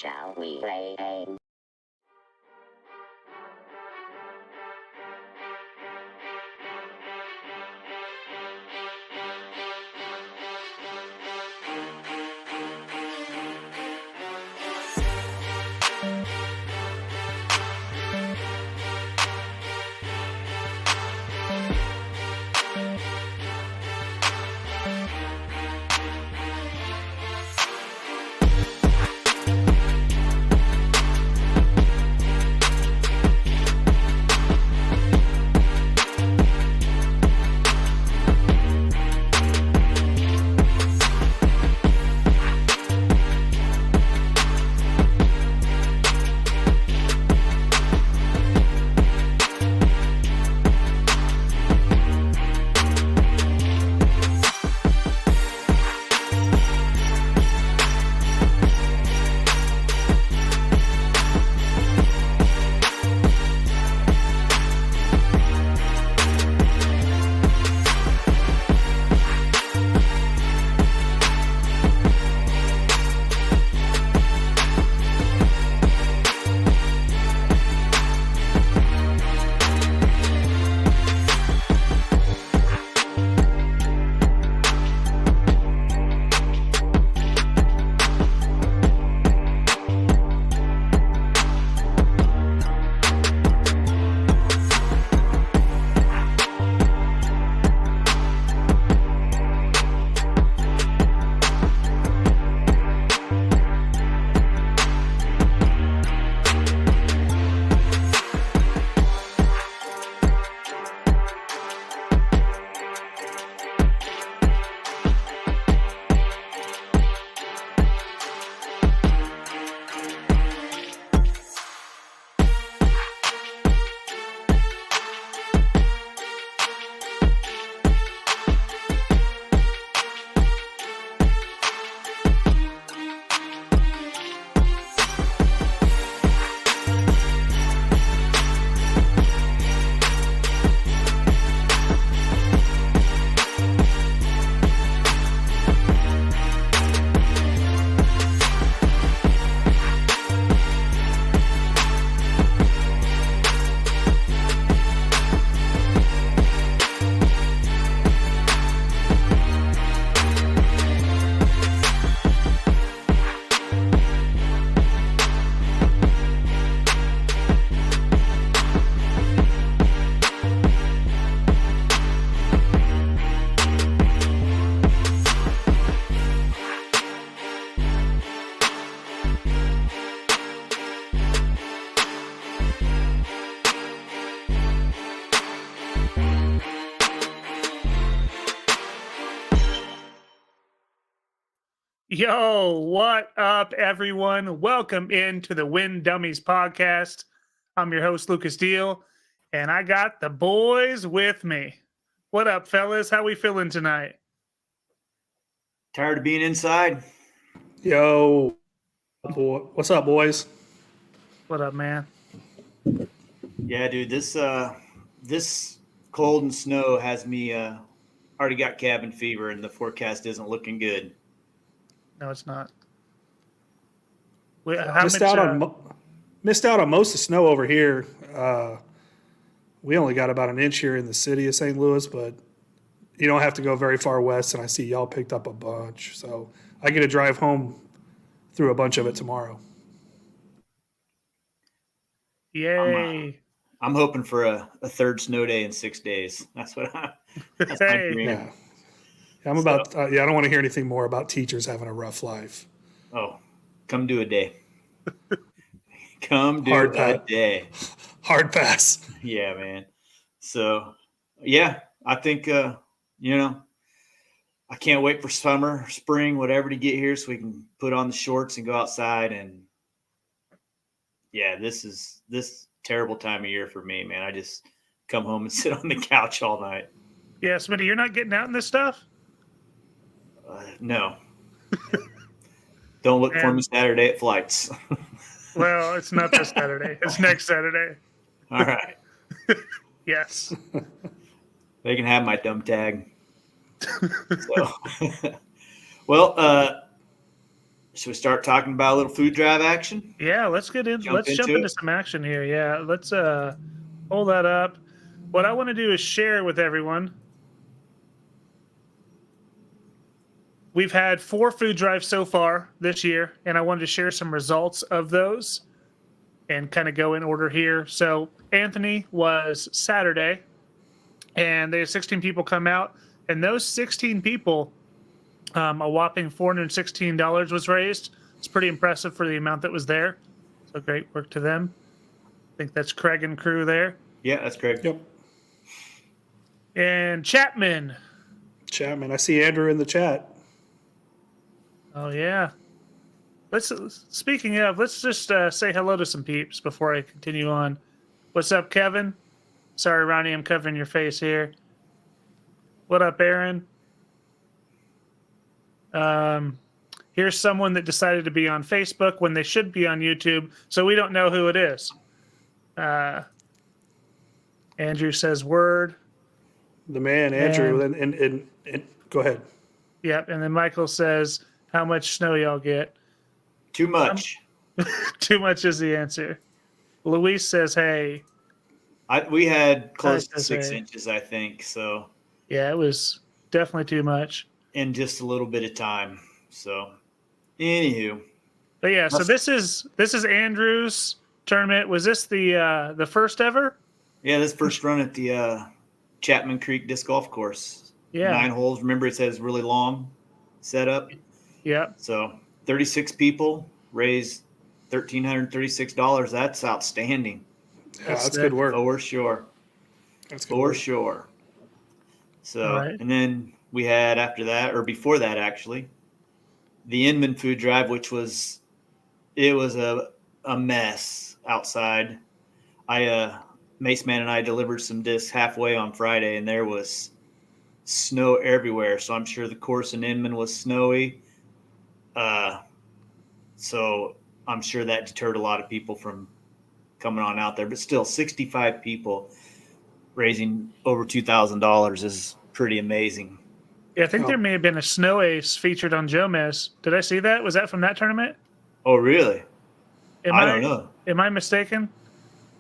Shall we play a game? Yo, what up, everyone? Welcome into the Win Dummies podcast. I'm your host, Lucas Deal, and I got the boys with me. What up, fellas? How we feeling tonight? Tired of being inside? Yo, what's up, boys? What up, man? Yeah, dude, this cold and snow has me already got cabin fever, and the forecast isn't looking good. No, it's not. Missed out on most of the snow over here. We only got about an inch here in the city of St. Louis, but you don't have to go very far west, and I see y'all picked up a bunch. So I get to drive home through a bunch of it tomorrow. Yay. I'm hoping for a third snow day in 6 days. That's my dream. Yeah. I don't want to hear anything more about teachers having a rough life. Oh, come do a day. Come do a day. Hard pass. Yeah, man. So, yeah, I think, I can't wait for summer, spring, whatever to get here so we can put on the shorts and go outside. And, yeah, this terrible time of year for me, man. I just come home and sit on the couch all night. Yeah, Smitty, you're not getting out in this stuff? No. Don't look for me Saturday at flights. Well, it's not this Saturday. It's next Saturday. All right. Yes. They can have my dumb tag. So, well, should we start talking about a little food drive action? Yeah, let's get in. Jump Let's jump into into it? some action here. Yeah, let's pull that up. What I want to do is share with everyone. We've had 4 food drives so far this year, and I wanted to share some results of those and kind of go in order here. So Anthony was Saturday, and they had 16 people come out, and those 16 people, a whopping $416 was raised. It's pretty impressive for the amount that was there. So great work to them. I think that's Craig and crew there. Yeah, that's correct. Yep. And Chapman. Chapman. I see Andrew in the chat. Oh yeah. Speaking of, let's just say hello to some peeps before I continue on. What's up, Kevin? Sorry, Ronnie, I'm covering your face here. What up, Aaron? Here's someone that decided to be on Facebook when they should be on YouTube, so we don't know who it is. Andrew says word. The man, Andrew, and go ahead. Yep, and then Michael says, how much snow y'all get? Too much. Too much is the answer. Luis says, hey. We had close to Nice, 6 okay. inches, I think. So Yeah, it was definitely too much. in just a little bit of time. So, anywho, But yeah, so this is Andrew's tournament. Was this the first ever? yeah, this first run at the Chapman Creek Disc Golf Course. Yeah. 9 holes. Remember, it says really long setup. Yep. So 36 people raised $1,336. That's outstanding. Yeah, that's good work. For sure. That's good For work. sure. So, All right. and then we had after that, or before that actually, the Inman food drive, which was a mess outside. Mace Man and I delivered some discs halfway on Friday, and there was snow everywhere. So I'm sure the course in Inman was snowy. So I'm sure that deterred a lot of people from coming on out there. But still, 65 people raising over $2,000 is pretty amazing. Yeah, I think there may have been a snow ace featured on Jomez. Did I see that? Was that from that tournament? Oh, really? I don't know. Am I mistaken?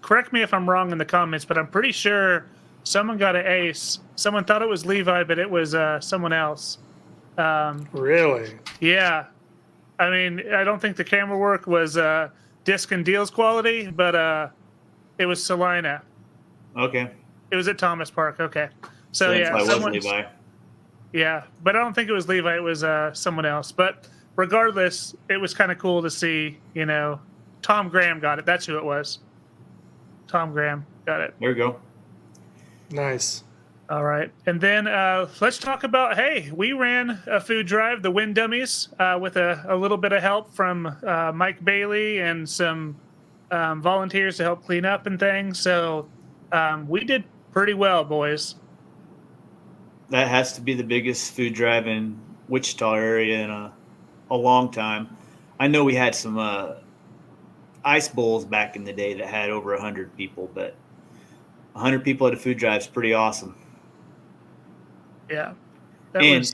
Correct me if I'm wrong in the comments, but I'm pretty sure someone got an ace. Someone thought it was Levi, but it was someone else. Really? Yeah. I mean, I don't think the camera work was disc and deals quality, but it was Salina. Okay. It was at Thomas Park. Okay. So that's yeah, why it someone. was Levi. Yeah, but I don't think it was Levi. It was someone else. But regardless, it was kind of cool to see. Tom Graham got it. That's who it was. Tom Graham got it. There we go. Nice. All right, and then let's talk about. Hey, we ran a food drive, the Win Dummies, with a little bit of help from Mike Bailey and some volunteers to help clean up and things. So we did pretty well, boys. That has to be the biggest food drive in Wichita area in a long time. I know we had some ice bowls back in the day that had over 100 people, but 100 people at a food drive is pretty awesome. Yeah, And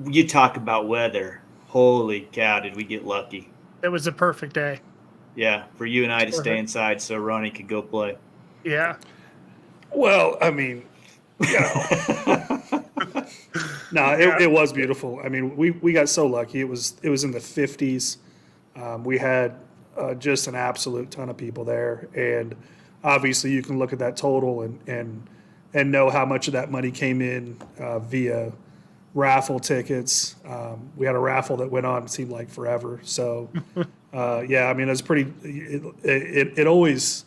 you talk about weather. Holy cow, did we get lucky. that was a perfect day. Yeah, for you and I to stay Perfect. inside so Ronnie could go play. Yeah. Well, I mean, no, it was beautiful. I mean, we got so lucky. It was in the 50s. We had just an absolute ton of people there, and obviously you can look at that total and know how much of that money came in via raffle tickets. We had a raffle that went on, it seemed like forever. So, yeah, I mean, it's pretty. It always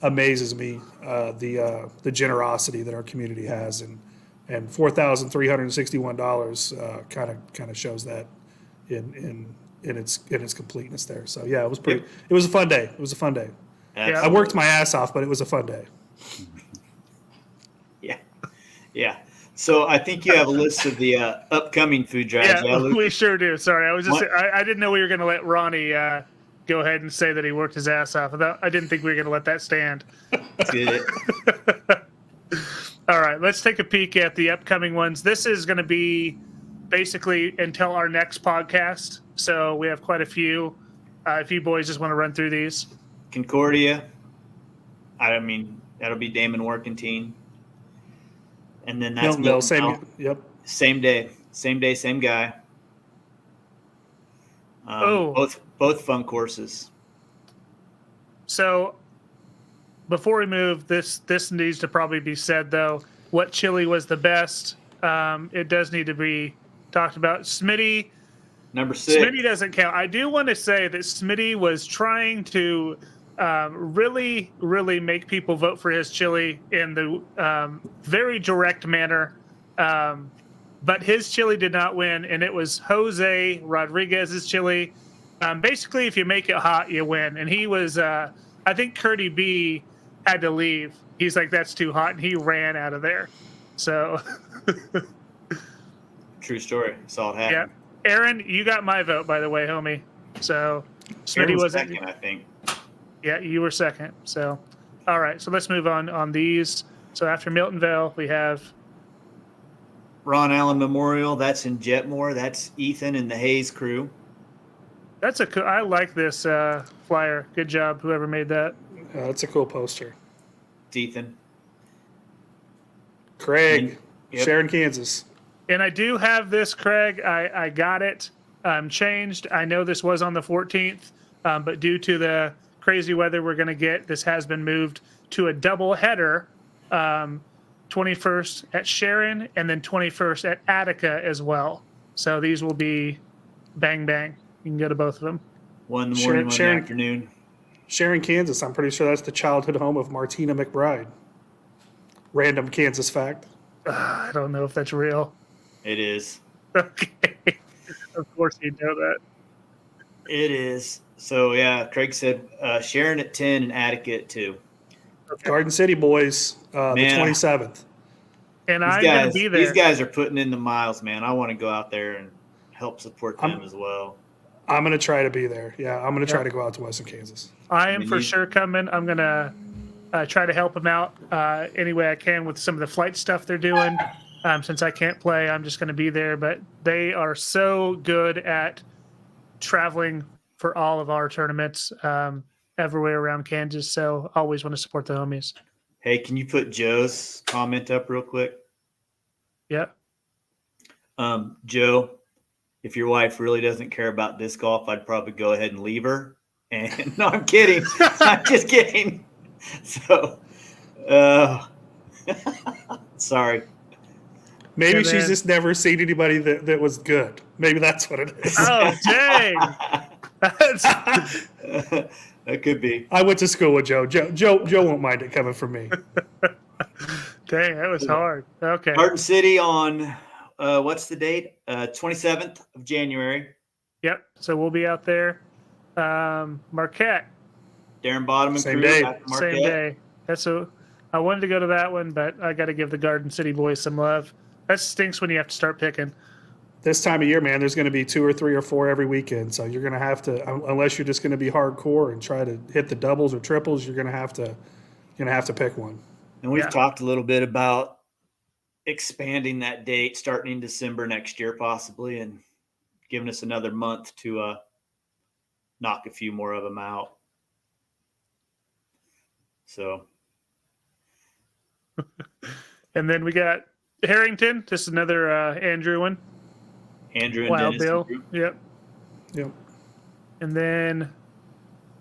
amazes me the generosity that our community has, and $4,361 kind of shows that in its completeness there. So yeah, it was pretty. Yep. It was a fun day. It was a fun day. Yeah. I worked my ass off, but it was a fun day. Yeah. So I think you have a list of the upcoming food drives. Yeah, Luke? we sure do. Sorry, I was just What? I didn't know we were going to let Ronnie go ahead and say that he worked his ass off. I didn't think we were going to let that stand. Good. All right, let's take a peek at the upcoming ones. This is going to be basically until our next podcast. So we have quite a few. If you boys just want to run through these. Concordia. I mean, that'll be Damon Workentine. And then that's Miltonville, same. Yep. Same day, same guy. Both fun courses. So before we move, this needs to probably be said though. What chili was the best? It does need to be talked about. Smitty. Number 6. Smitty doesn't count. I do want to say that Smitty was trying to really, really make people vote for his chili in the very direct manner. But his chili did not win, and it was Jose Rodriguez's chili. Basically, if you make it hot, you win. And he was, I think Curdy B had to leave. He's like, that's too hot, and he ran out of there. So. True story. Saw it happen. Yeah. Aaron, you got my vote, by the way, homie. So Aaron Smitty was wasn't. second, I think. Yeah, you were second. So, all right. So let's move on these. So after Miltonville, we have Ron Allen Memorial. That's in Jetmore. That's Ethan and the Hayes crew. that's a cool. I like this flyer. Good job, whoever made that. That's a cool poster. It's Ethan. Craig, Yep. Sharon, Kansas. And I do have this, Craig. I got it changed. I know this was on the 14th, but due to the crazy weather we're going to get, this has been moved to a double header, 21st at Sharon and then 21st at Attica as well. So these will be bang, bang. You can go to both of them. One in the morning, one in the afternoon. Sharon, Kansas. I'm pretty sure that's the childhood home of Martina McBride. Random Kansas fact. I don't know if that's real. It is. Okay. Of course you know that. It is. So, yeah, Craig said Sharon at 10 and Attica at 2. Okay. Garden City boys, the 27th. And I'm going to be there. These guys are putting in the miles, man. I want to go out there and help support them as well. I'm going to try to be there. Yeah, I'm going to try to go out to Western Kansas. I am for sure coming. I'm going to try to help them out any way I can with some of the flight stuff they're doing. Since I can't play, I'm just going to be there. But they are so good at traveling for all of our tournaments everywhere around Kansas. So always want to support the homies. Hey, can you put Joe's comment up real quick? Yeah. Joe, if your wife really doesn't care about disc golf, I'd probably go ahead and leave her. And no, I'm kidding. I'm just kidding. So, sorry. Maybe she's just never seen anybody that was good. Maybe that's what it is. Oh, dang. That could be. I went to school with Joe. Joe won't mind it coming from me. Dang, that was hard. Okay. Garden City on, what's the date? 27th of January. Yep. So we'll be out there. Marquette. Darren Bottom and Same crew day. at Marquette. Same day. I wanted to go to that one, but I got to give the Garden City boys some love. That stinks when you have to start picking. This time of year, man, there's going to be 2 or 3 or 4 every weekend. So you're going to have to, unless you're just going to be hardcore and try to hit the doubles or triples, you're going to have to pick one. And we've talked a little bit about expanding that date starting in December next year, possibly, and giving us another month to knock a few more of them out. So. And then we got Harrington, just another Andrew one. Andrew and Wild Dennis. Bill. Group. Yep. And then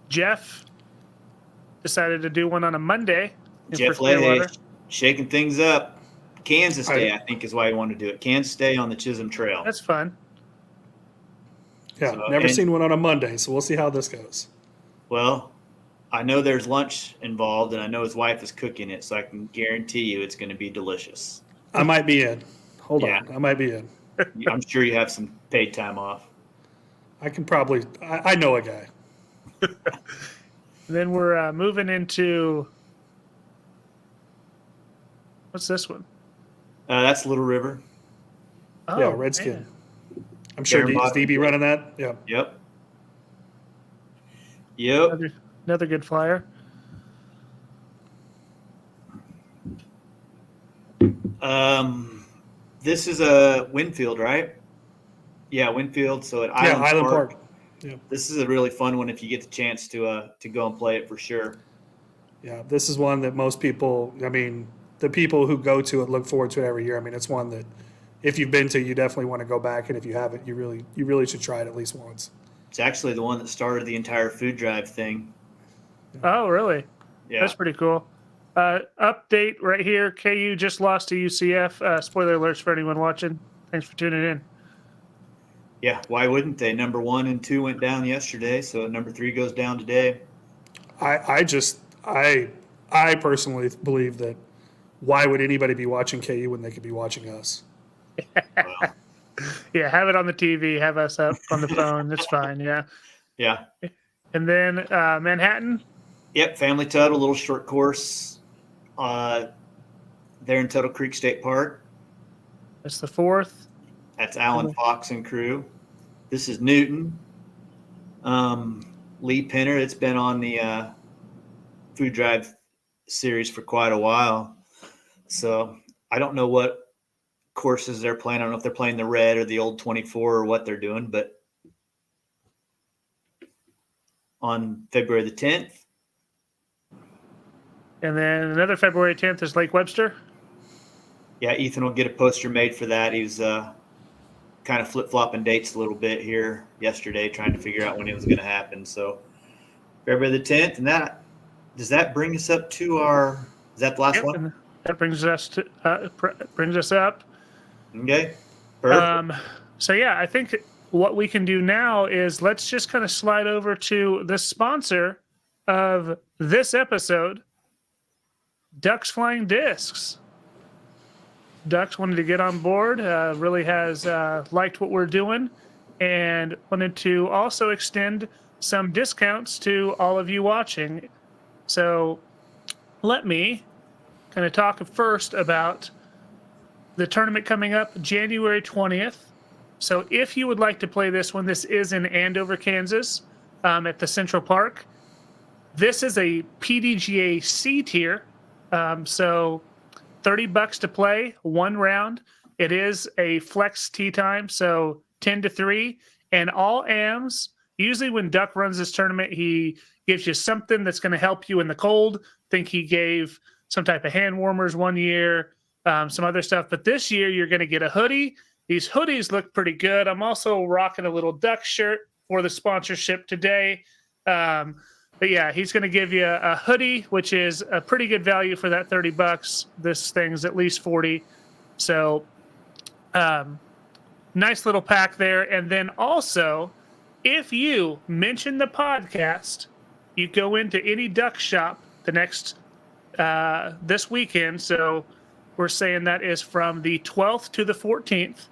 Jeff decided to do one on a Monday. Jeff Leahy shaking things up. Kansas Day, I think, is why he wanted to do it. Kansas Day on the Chisholm Trail. That's fun. Yeah, never seen one on a Monday, so we'll see how this goes. Well, I know there's lunch involved, and I know his wife is cooking it, so I can guarantee you it's going to be delicious. I might be in. Hold on. I might be in. I'm sure you have some paid time off. I can probably – I know a guy. Then we're moving into – what's this one? That's Little River. Oh, yeah, Redskin. man. I'm sure Darren is DB running that? Yeah. Yep. Another good flyer. This is a Winfield, right? Yeah, Winfield. So at Island Park. Yeah. This is a really fun one if you get the chance to go and play it for sure. Yeah, this is one that most people, I mean, the people who go to it look forward to it every year. I mean, it's one that if you've been to, you definitely want to go back, and if you haven't, you really should try it at least once. It's actually the one that started the entire food drive thing. Oh, really? Yeah. That's pretty cool. Update right here. KU just lost to UCF. Spoiler alerts for anyone watching. Thanks for tuning in. Yeah, why wouldn't they? Number 1 and 2 went down yesterday, so number 3 goes down today. I personally believe that why would anybody be watching KU when they could be watching us? Wow. Yeah, have it on the TV, have us up on the phone. That's fine, yeah. Yeah. And then Manhattan? Yep, Family Tuttle, little short course there in Tuttle Creek State Park. That's the 4th. That's Alan Fox and crew. This is Newton. Lee Penner, it's been on the food drive series for quite a while. So I don't know what courses they're playing. I don't know if they're playing the red or the old 24 or what they're doing, but on February the 10th. And then another February 10th is Lake Webster. Yeah, Ethan will get a poster made for that. He was kind of flip-flopping dates a little bit here yesterday, trying to figure out when it was going to happen. So February the 10th, and does that bring us up to is that the last one? That brings us up. Okay. Perfect. So yeah, I think what we can do now is let's just kind of slide over to the sponsor of this episode, Ducks Flying Discs. Ducks wanted to get on board, really has liked what we're doing, and wanted to also extend some discounts to all of you watching. So let me kind of talk first about the tournament coming up January 20th. So if you would like to play this one, this is in Andover, Kansas, at the Central Park. This is a PDGA C tier. So $30 to play, 1 round. It is a flex tee time, so 10 to 3. And all AMs, usually when Duck runs this tournament, he gives you something that's going to help you in the cold. I think he gave some type of hand warmers one year, some other stuff. But this year, you're going to get a hoodie. These hoodies look pretty good. I'm also rocking a little Duck shirt for the sponsorship today. But yeah, he's going to give you a hoodie, which is a pretty good value for that $30. This thing's at least 40. So nice little pack there. And then also, if you mention the podcast, you go into any Duck shop the next this weekend. So we're saying that is from the 12th to the 14th.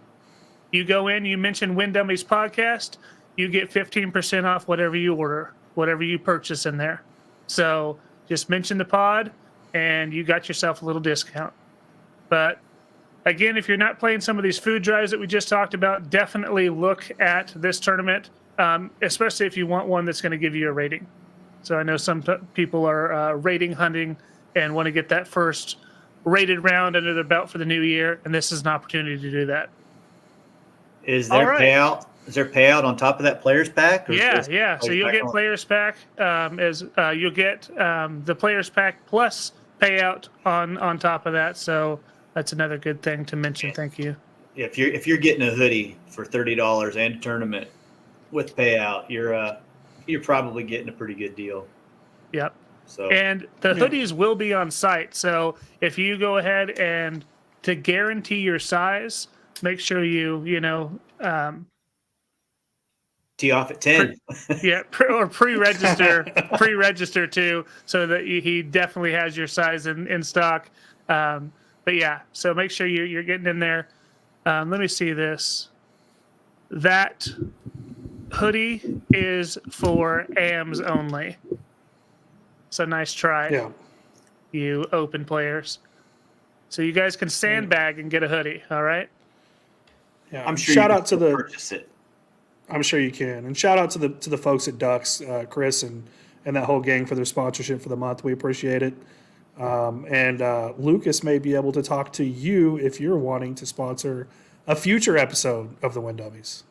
You go in, you mention Win Dummies podcast, you get 15% off whatever you order, whatever you purchase in there. So just mention the pod and you got yourself a little discount. But again, if you're not playing some of these food drives that we just talked about, definitely look at this tournament, especially if you want one that's going to give you a rating. So I know some people are rating hunting and want to get that first rated round under their belt for the new year, and this is an opportunity to do that. Is there payout? Is there payout on top of that players pack? Yeah. So you'll get players pack you'll get the players pack plus payout on top of that. So that's another good thing to mention. Thank you. If you're getting a hoodie for $30 and a tournament with payout, you're probably getting a pretty good deal. Yep. So and the hoodies will be on site. So if you go ahead and to guarantee your size, make sure you tee off at 10. Or pre-register too, so that he definitely has your size in stock. But yeah, so make sure you're getting in there. Let me see this. That hoodie is for AMs only. So nice try. Yeah. You open players. So you guys can sandbag and get a hoodie, all right? Yeah. I'm sure shout you out to can the purchase it. I'm sure you can. And shout out to the folks at Ducks, Chris and that whole gang for their sponsorship for the month. We appreciate it. And Lucas may be able to talk to you if you're wanting to sponsor a future episode of the Win Dummies.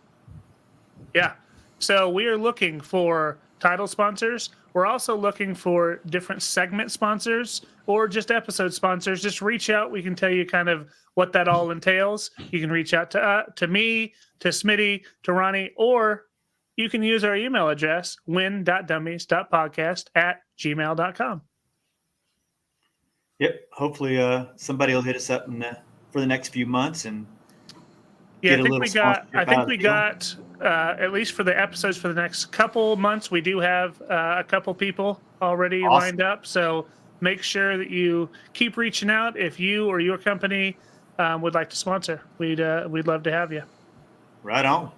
Yeah. So we are looking for title sponsors. We're also looking for different segment sponsors or just episode sponsors. Just reach out. We can tell you kind of what that all entails. You can reach out to me, to Smitty, to Ronnie, or you can use our email address, win.dummies.podcast@gmail.com. Yep. Hopefully, somebody will hit us up for the next few months and get a little sponsorship I out think of we the deal. got at least for the episodes for the next couple months, we do have a couple people already Awesome. lined up. So make sure that you keep reaching out if you or your company would like to sponsor. We'd love to have you. Right on.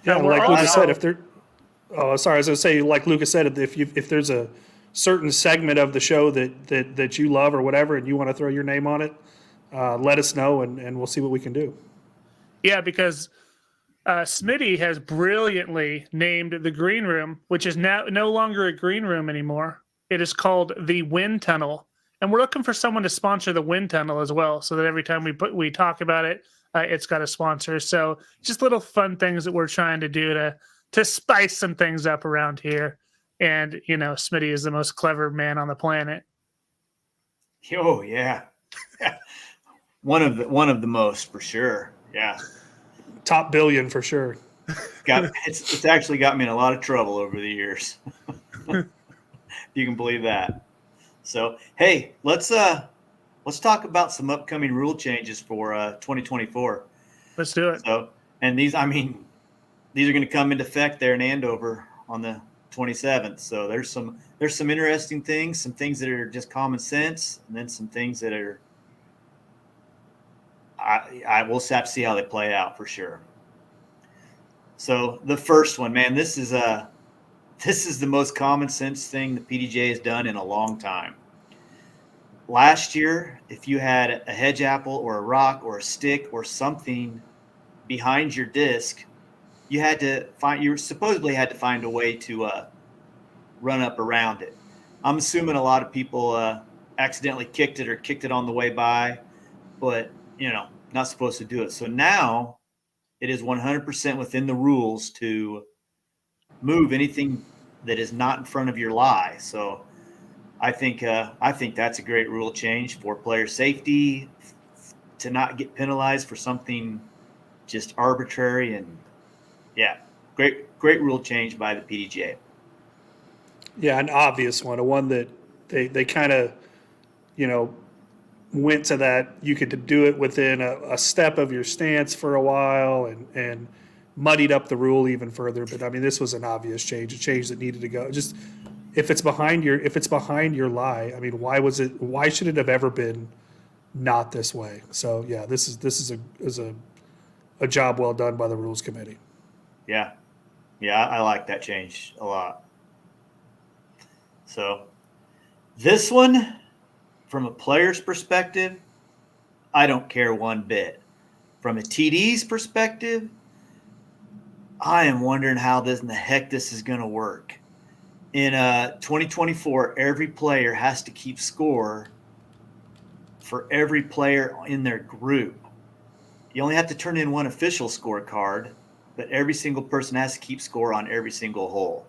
Yeah, we're like Lucas also- said, if there, oh, sorry, I was going to say, like Lucas said, if there's a certain segment of the show that you love or whatever, and you want to throw your name on it, let us know, and we'll see what we can do. Yeah, because Smitty has brilliantly named the green room, which is now no longer a green room anymore. It is called the Wind Tunnel, and we're looking for someone to sponsor the Wind Tunnel as well, so that every time we talk about it, it's got a sponsor. So just little fun things that we're trying to do to spice some things up around here. And Smitty is the most clever man on the planet. Oh yeah. one of the most for sure. Yeah. Top billion for sure. It's actually got me in a lot of trouble over the years. You can believe that. So hey, let's talk about some upcoming rule changes for 2024. Let's do it. So, and these are going to come into effect there in Andover on the 27th. So there's some interesting things, some things that are just common sense, and then some things that are I will have to see how they play out for sure. So the first one, man, this is the most common sense thing the PDGA has done in a long time. Last year, if you had a hedge apple or a rock or a stick or something behind your disc, you supposedly had to find a way to run up around it. I'm assuming a lot of people accidentally kicked it on the way by, but not supposed to do it. So now it is 100% within the rules to move anything that is not in front of your lie. So I think that's a great rule change for player safety, to not get penalized for something just arbitrary. And yeah, great rule change by the PDGA. Yeah, an obvious one, one that they kind of, went to that. You could do it within a step of your stance for a while and muddied up the rule even further. But I mean, this was an obvious change, a change that needed to go. Just if it's behind your lie, I mean, why should it have ever been not this way? So yeah, this is a job well done by the rules committee. Yeah, I like that change a lot. So this one, from a player's perspective, I don't care one bit. From a TD's perspective, I am wondering how in the heck this is going to work. In 2024, every player has to keep score for every player in their group. You only have to turn in one official scorecard, but every single person has to keep score on every single hole.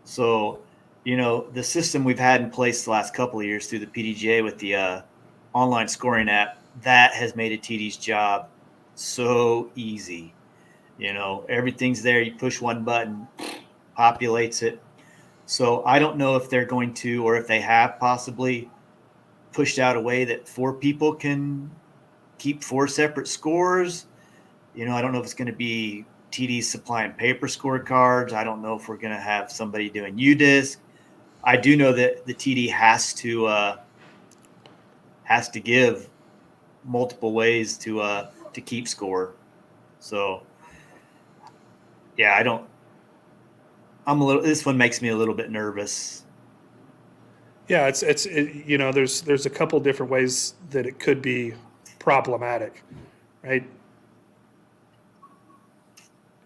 So, the system we've had in place the last couple of years through the PDGA with the online scoring app, that has made a TD's job so easy. Everything's there. You push one button, populates it. So I don't know if they're going to, or if they have possibly pushed out a way that 4 people can keep 4 separate scores. I don't know if it's going to be TDs supplying paper scorecards. I don't know if we're going to have somebody doing UDisc. I do know that the TD has to give multiple ways to keep score. So yeah, this one makes me a little bit nervous. Yeah, there's a couple different ways that it could be problematic, right?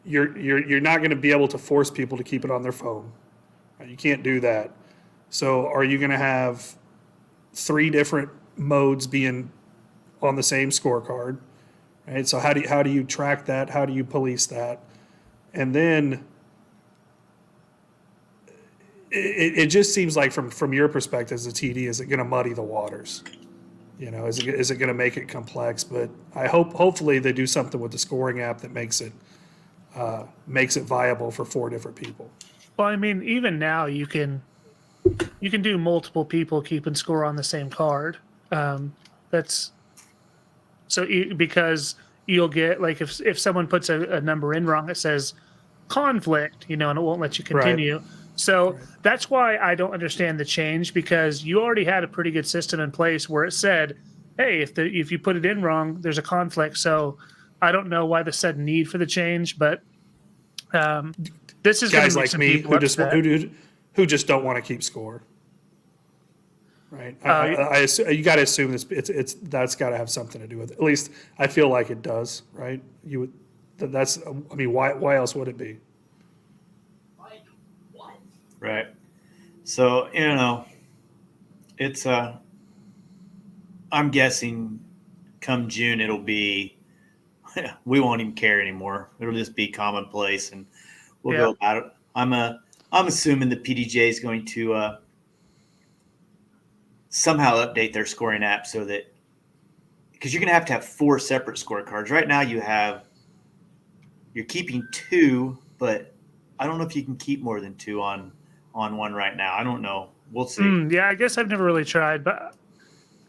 You're not going to be able to force people to keep it on their phone. You can't do that. So are you going to have 3 different modes being on the same scorecard? Right? So how do you track that? How do you police that? And then it just seems like from your perspective as a TD, is it going to muddy the waters? Is it going to make it complex? But I hopefully they do something with the scoring app that makes it viable for 4 different people. Well, I mean, even now you can do multiple people keeping score on the same card. That's so because you'll get, like, if someone puts a number in wrong, it says conflict, and it won't let you continue. Right. So that's why I don't understand the change, because you already had a pretty good system in place where it said, hey, if you put it in wrong, there's a conflict. So I don't know why the sudden need for the change, but this is guys like me who just don't want to keep score. Right. You got to assume that's got to have something to do with it. At least I feel like it does. Right. Why else would it be? Right. So, it's I'm guessing come June it'll be we won't even care anymore. It'll just be commonplace and we'll go about it. I'm assuming the PDGA is going to somehow update their scoring app so that, because you're going to have 4 separate scorecards. Right now you're keeping 2, but I don't know if you can keep more than 2 on one right now. I don't know. We'll see. Yeah, I guess I've never really tried, but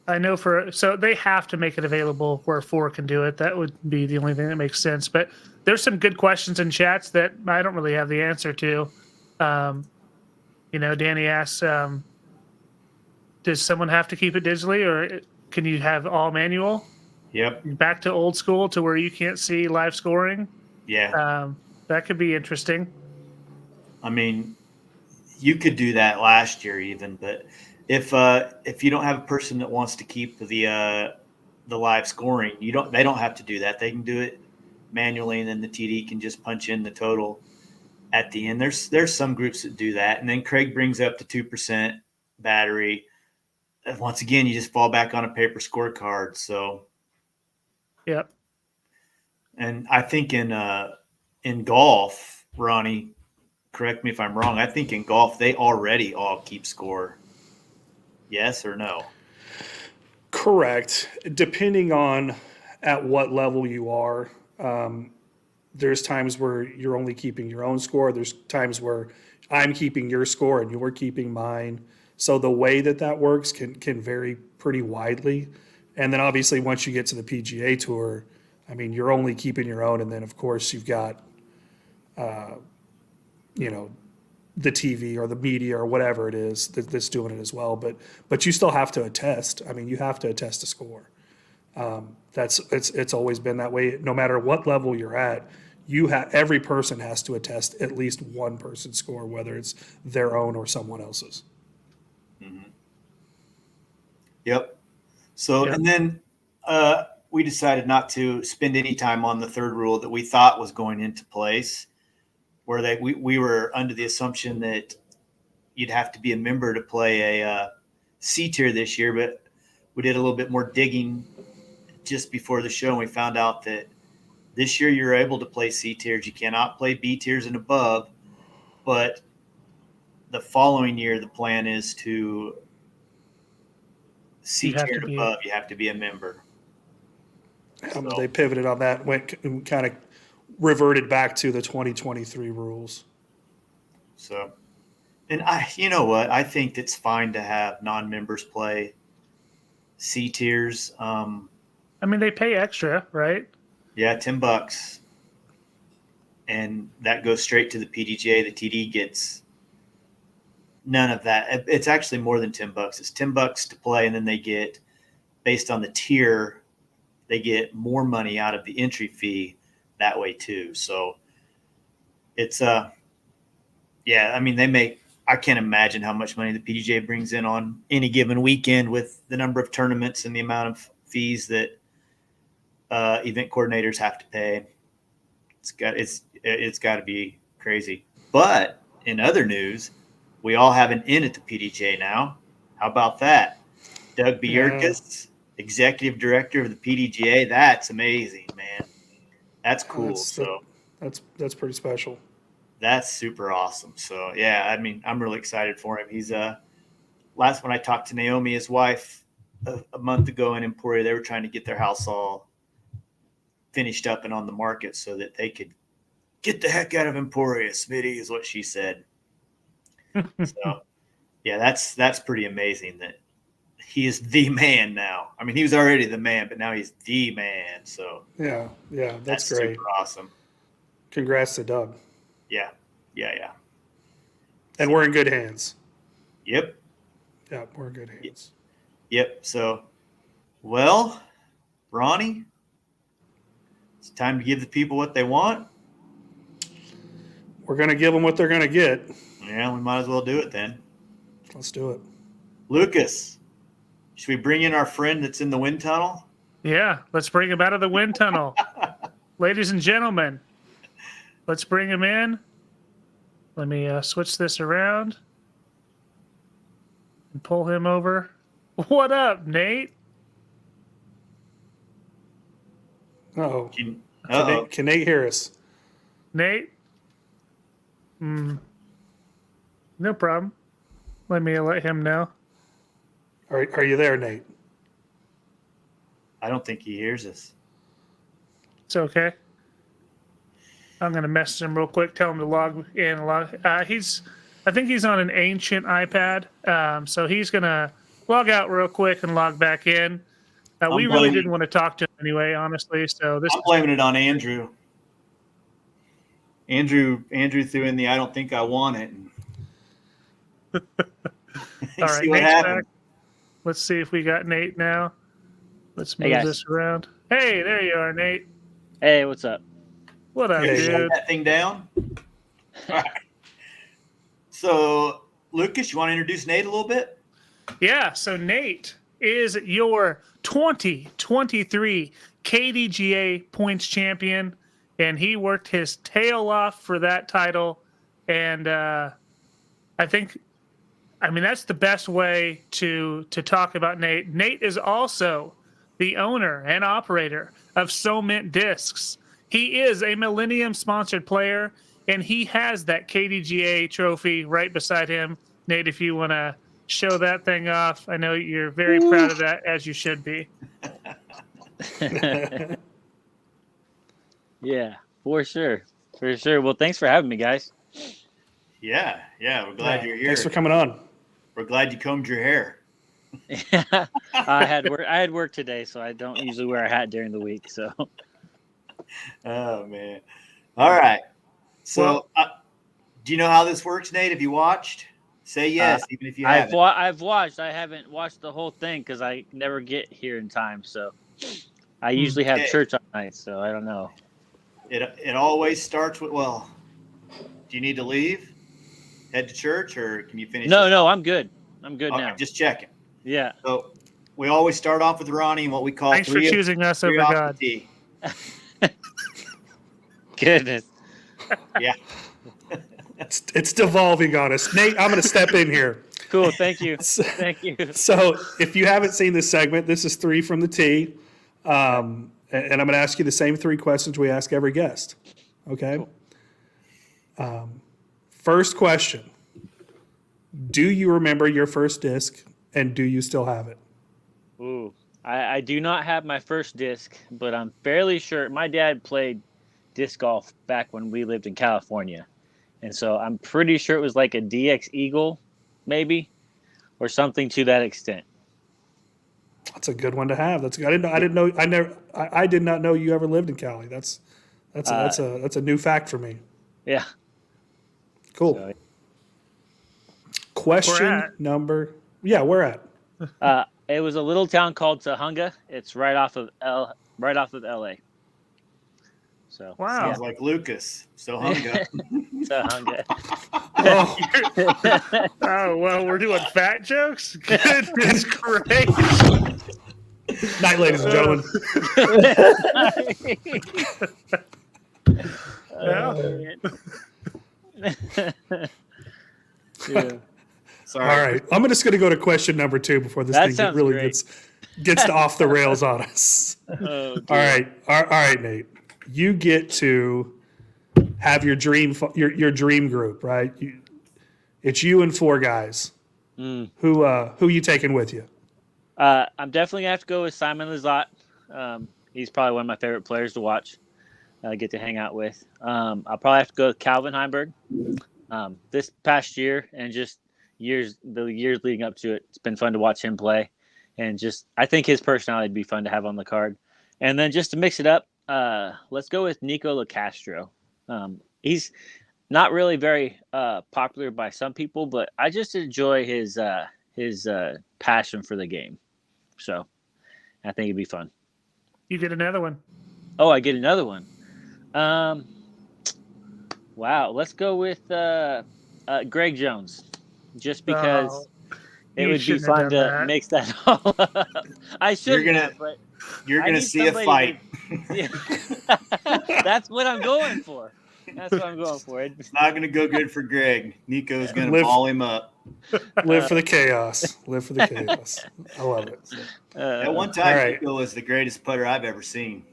I know so they have to make it available where 4 can do it. That would be the only thing that makes sense. But there's some good questions in chats that I don't really have the answer to. Danny asks, does someone have to keep it digitally, or can you have all manual? Yep. Back to old school to where you can't see live scoring? Yeah. That could be interesting. I mean, you could do that last year even, but if you don't have a person that wants to keep the live scoring, they don't have to do that. They can do it manually, and then the TD can just punch in the total at the end. There's some groups that do that, and then Craig brings up the 2% battery. And once again, you just fall back on a paper scorecard. So, yep. And I think in golf, Ronnie, correct me if I'm wrong, I think in golf they already all keep score. Yes or no? Correct. Depending on at what level you are, there's times where you're only keeping your own score. There's times where I'm keeping your score and you're keeping mine. So the way that works can vary pretty widely. And then obviously once you get to the PGA Tour, I mean, you're only keeping your own. And then, of course, you've got, the TV or the media or whatever it is that's doing it as well. But you still have to attest. I mean, you have to attest a score. It's always been that way. No matter what level you're at, every person has to attest at least one person's score, whether it's their own or someone else's. Mm-hmm. Yep. So, and then we decided not to spend any time on the third rule that we thought was going into place, where we were under the assumption that you'd have to be a member to play a C tier this year, but we did a little bit more digging just before the show, and we found out that this year you're able to play C tiers. You cannot play B tiers and above, but the following year the plan is to C tier and above. You have to be a member. So they pivoted on that, went and kind of reverted back to the 2023 rules. So, and you know what? I think it's fine to have non-members play C tiers. I mean, they pay extra, right? Yeah, $10, and that goes straight to the PDGA. The TD gets none of that. It's actually more than $10. It's $10 to play, and then they get, based on the tier, they get more money out of the entry fee that way too. So it's yeah, I mean, I can't imagine how much money the PDGA brings in on any given weekend with the number of tournaments and the amount of fees that event coordinators have to pay. It's got to be crazy. But in other news, we all have an in at the PDGA now. How about that? Doug Bierkus, executive director of the PDGA. That's amazing, man. That's cool. That's pretty special. That's super awesome. So yeah, I mean, I'm really excited for him. He's last when I talked to Naomi, his wife, a month ago in Emporia, they were trying to get their house all finished up and on the market so that they could get the heck out of Emporia. Smitty is what she said. So yeah, that's pretty amazing that he is the man now. I mean, he was already the man, but now he's the man. So yeah, that's great. Super awesome. Congrats to Doug. Yeah. And we're in good hands. Yep. Yeah, we're in good hands. Yep. So, well, Ronnie, it's time to give the people what they want. We're going to give them what they're going to get. Yeah, we might as well do it then. Let's do it. Lucas, should we bring in our friend that's in the wind tunnel? Yeah, let's bring him out of the wind tunnel. Ladies and gentlemen, let's bring him in. Let me switch this around and pull him over. What up, Nate? Uh-oh. Uh-oh. Can Nate hear us? Nate? No problem. Let him know. Are you there, Nate? I don't think he hears us. It's okay. I'm going to message him real quick, tell him to log in. I think he's on an ancient iPad, so he's going to log out real quick and log back in. We really didn't want to talk to him anyway, honestly. So I'm blaming it on Andrew. Andrew threw in the "I don't think I want it." All right, see what happened. Let's see if we got Nate now. Let's move this around. Hey, there you are, Nate. Hey, what's up? What up, Shut dude? that thing down. All right. So, Lucas, you want to introduce Nate a little bit? Yeah. So Nate is your 2023 KDGA Points Champion, and he worked his tail off for that title. And I mean, that's the best way to talk about Nate. Nate is also the owner and operator of So Mint Discs. He is a Millennium-sponsored player, and he has that KDGA trophy right beside him. Nate, if you want to show that thing off, I know you're very proud of that, as you should be. Yeah, for sure. For sure. Well, thanks for having me, guys. Yeah. We're glad you're here. Thanks for coming on. We're glad you combed your hair. I had work today, so I don't usually wear a hat during the week. So. Oh man! All right. So, do you know how this works, Nate? Have you watched? Say yes, even if you haven't. I've watched. I haven't watched the whole thing because I never get here in time. So, I usually have church on night. So I don't know. It always starts with, well, do you need to leave, head to church, or can you finish? No, I'm good. I'm good now. Just checking. Yeah. So we always start off with Ronnie and what we call Thanks for choosing us over God. Goodness. Yeah. It's devolving on us. Nate, I'm going to step in here. Cool. Thank you. Thank you. So if you haven't seen this segment, this is 3 from the T. And I'm going to ask you the same 3 questions we ask every guest. Okay? Cool. First question. Do you remember your first disc, and do you still have it? Ooh. I do not have my first disc, but I'm fairly sure my dad played disc golf back when we lived in California. And so I'm pretty sure it was like a DX Eagle, maybe, or something to that extent. That's a good one to have. I did not know you ever lived in Cali. That's a new fact for me. Yeah. Cool. So, question number. Yeah, where at? It was a little town called Tahunga. It's right off of LA. So wow, sounds like Lucas. Tahunga. Tahunga. Oh well, we're doing fat jokes. Goodness gracious! Night, ladies and gentlemen. Yeah. Sorry. All right, I'm just going to go to question number 2 before this thing really gets off the rails on us. Oh, all right, Nate. You get to have your dream group, right? It's you and 4 guys. Who you taking with you? I'm definitely gonna have to go with Simon Lizotte. He's probably one of my favorite players to watch. Get to hang out with. I'll probably have to go with Calvin Heimberg. This past year and just the years leading up to it, it's been fun to watch him play, and just I think his personality would be fun to have on the card. And then just to mix it up, let's go with Nico LaCastro. He's not really very popular by some people, but I just enjoy his passion for the game. So I think it'd be fun. You get another one. Oh, I get another one. Wow, let's go with Greg Jones, just because it would be fun to mix that all up. I should. You're gonna see a fight. That's what I'm going for. That's what I'm going for. It's not gonna go good for Greg. Nico's gonna ball him up. Live for the chaos. Live for the chaos. I love it. At one time, Nico was the greatest putter I've ever seen.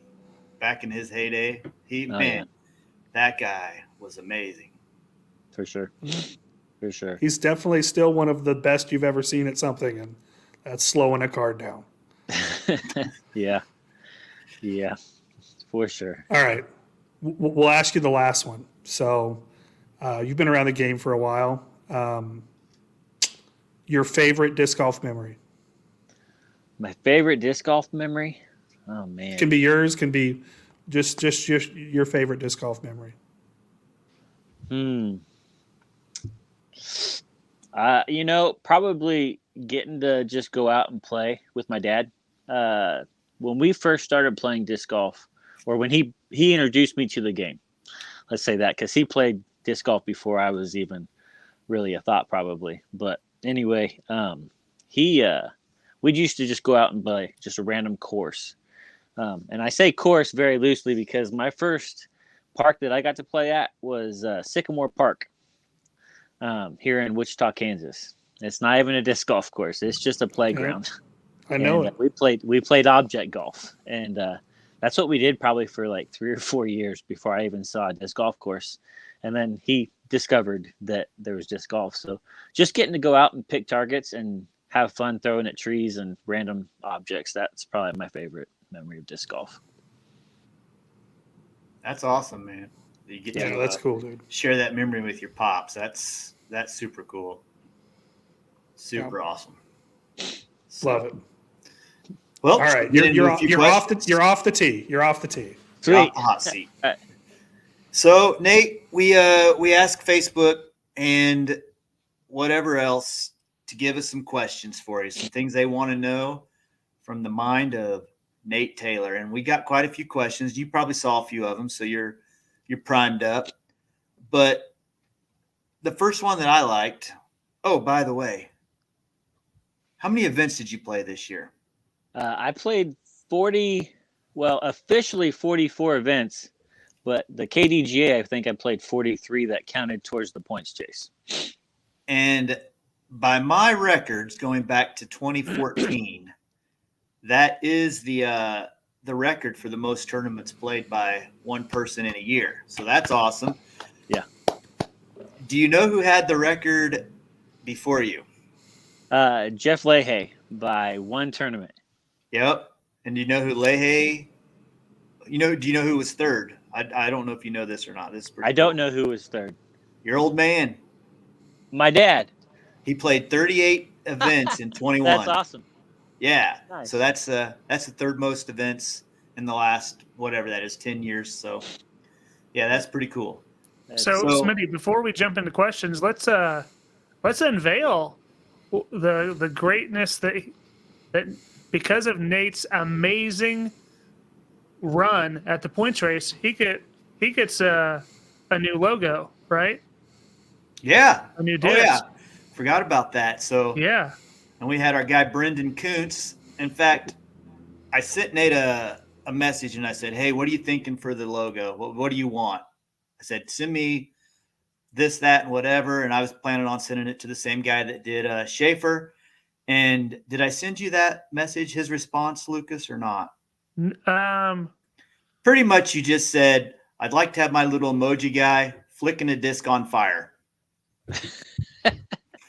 Back in his heyday, that guy was amazing. For sure. For sure. He's definitely still one of the best you've ever seen at something, and that's slowing a card down. Yeah, for sure. All right. We'll ask you the last one. So you've been around the game for a while. Your favorite disc golf memory? My favorite disc golf memory? Oh, man. Can be yours, can be just your favorite disc golf memory. Probably getting to just go out and play with my dad. When we first started playing disc golf, or when he introduced me to the game, let's say that, because he played disc golf before I was even really a thought, probably. But anyway, we used to just go out and play just a random course. And I say course very loosely because my first park that I got to play at was Sycamore Park here in Wichita, Kansas. It's not even a disc golf course. It's just a playground. I know it. We played object golf, and that's what we did probably for like 3 or 4 years before I even saw a disc golf course. And then he discovered that there was disc golf. So just getting to go out and pick targets and have fun throwing at trees and random objects, that's probably my favorite memory of disc golf. That's awesome, man. You get to that's cool, dude. Share that memory with your pops. That's super cool. Super awesome. Love it. Well, all right, you're off the tee. You're off the tee. Sweet. Off the hot seat. So, Nate, we ask Facebook and whatever else to give us some questions for you, some things they want to know from the mind of Nate Taylor. And we got quite a few questions. You probably saw a few of them, so you're primed up. But the first one that I liked, oh, by the way, how many events did you play this year? I played officially 44 events, but the KDGA, I think I played 43 that counted towards the points chase. And by my records, going back to 2014, that is the record for the most tournaments played by one person in a year. So that's awesome. Yeah. Do you know who had the record before you? Jeff Leahy by one tournament. Yep. And do you know who Leahy? Do you know who was third? I don't know if you know this or not. This is pretty don't know who was third. Your old man. My dad. He played 38 events in 21. That's awesome. Yeah. Nice. So that's the third most events in the last, whatever that is, 10 years. So yeah, that's pretty cool. So Smitty, before we jump into questions, let's unveil the greatness that because of Nate's amazing run at the points race, he gets a new logo, right? Yeah. A new disc. Oh, yeah. Forgot about that. So yeah. And we had our guy Brendan Kuntz. In fact, I sent Nate a message and I said, "Hey, what are you thinking for the logo? What do you want?" I said, "Send me this, that, and whatever." And I was planning on sending it to the same guy that did Schaefer. And did I send you that message, his response, Lucas, or not? Um, Pretty much you just said, I'd like to have my little emoji guy flicking a disc on fire.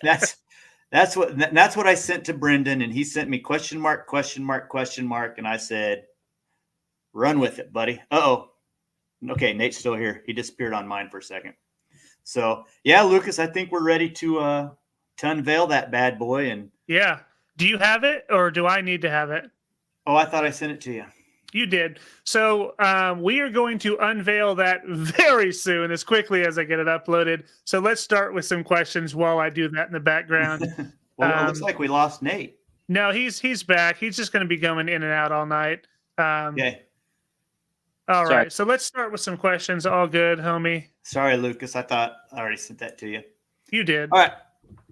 That's what I sent to Brendan, and he sent me question mark, and I said, run with it, buddy. Uh-oh. Okay, Nate's still here. He disappeared on mine for a second. So, yeah, Lucas, I think we're ready to unveil that bad boy. And Yeah. Do you have it, or do I need to have it? oh, I thought I sent it to you. You did. So we are going to unveil that very soon, as quickly as I get it uploaded. So let's start with some questions while I do that in the background. Well, it looks like we lost Nate. No, he's back. He's just going to be going in and out all night. Okay. All Sorry. right. So let's start with some questions. All good, homie. Sorry, Lucas. I thought I already sent that to you. You did. All right.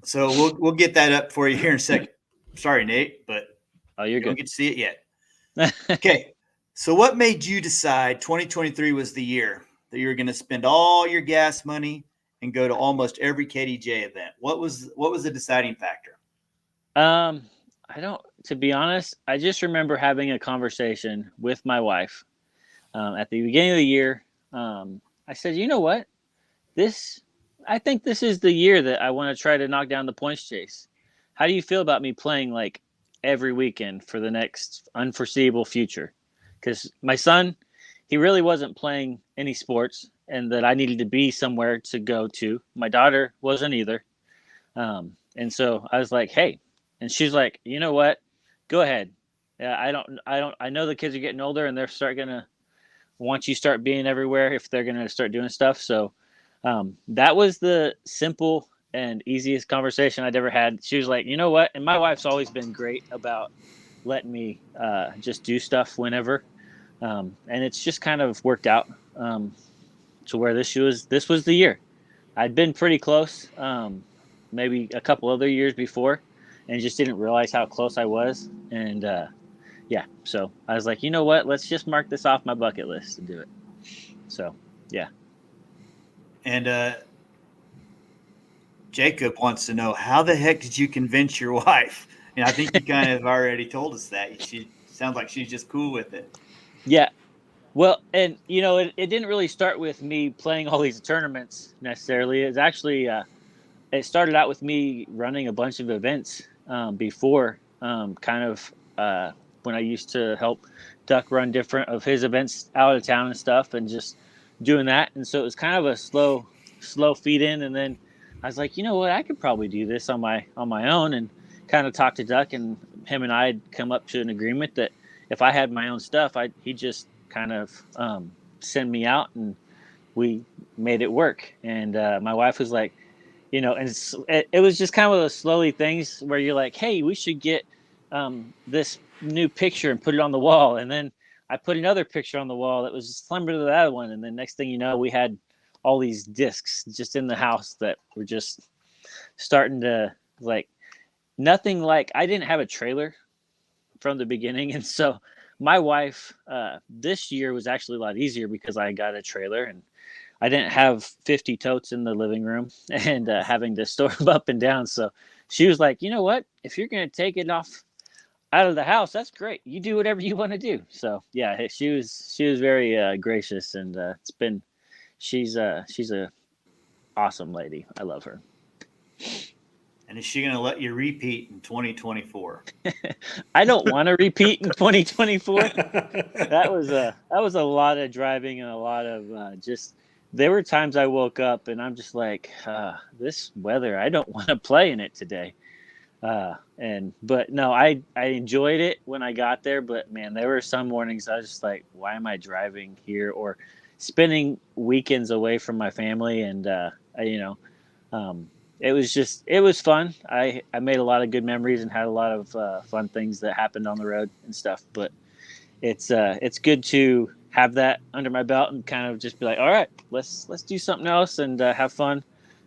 So we'll get that up for you here in a second. Sorry, Nate, but Oh, you're you don't good. get to see it yet. Okay. So what made you decide 2023 was the year that you were going to spend all your gas money and go to almost every KDJ event? What was the deciding factor? To be honest, I just remember having a conversation with my wife at the beginning of the year. I said, you know what? I think this is the year that I want to try to knock down the points chase. How do you feel about me playing like every weekend for the next unforeseeable future? Because my son, he really wasn't playing any sports, and that I needed to be somewhere to go to. My daughter wasn't either. And so I was like, hey, and she's like, you know what? Go ahead. Yeah, I know the kids are getting older, and they're gonna want you start being everywhere if they're gonna start doing stuff. So that was the simple and easiest conversation I'd ever had. She was like, you know what? And my wife's always been great about letting me just do stuff whenever. And it's just kind of worked out to where this was the year. I'd been pretty close, maybe a couple other years before, and just didn't realize how close I was. And yeah, so I was like, you know what? Let's just mark this off my bucket list to do it. So yeah. And Jacob wants to know, how the heck did you convince your wife? And I think you kind of already told us that. She sounds like she's just cool with it. Yeah. Well, and it didn't really start with me playing all these tournaments necessarily. It's actually it started out with me running a bunch of events before, kind of when I used to help Duck run different of his events out of town and stuff, and just doing that. And so it was kind of a slow feed in, and then I was like, you know what, I could probably do this on my own, and kind of talked to Duck, and him and I had come up to an agreement that if I had my own stuff, he'd just kind of send me out, and we made it work. And my wife was like, and it was just kind of those slowly things where you're like, hey, we should get this new picture and put it on the wall. And then I put another picture on the wall that was similar to that one. And then next thing you know, we had all these discs just in the house that were just starting to nothing like, I didn't have a trailer from the beginning. And so my wife, this year was actually a lot easier because I got a trailer, and I didn't have 50 totes in the living room and having to store them up and down. So she was like, you know what, if you're going to take it off out of the house, that's great. You do whatever you want to do. So yeah, she was very gracious, and she's a awesome lady. I love her. And is she going to let you repeat in 2024? I don't want to repeat in 2024. That was a lot of driving and a lot of just. There were times I woke up and I'm just like, this weather, I don't want to play in it today. But no, I enjoyed it when I got there. But man, there were some mornings I was just like, why am I driving here, or spending weekends away from my family? And it was fun. I made a lot of good memories and had a lot of fun things that happened on the road and stuff. But it's good to have that under my belt and kind of just be like, all right, let's do something else and have fun.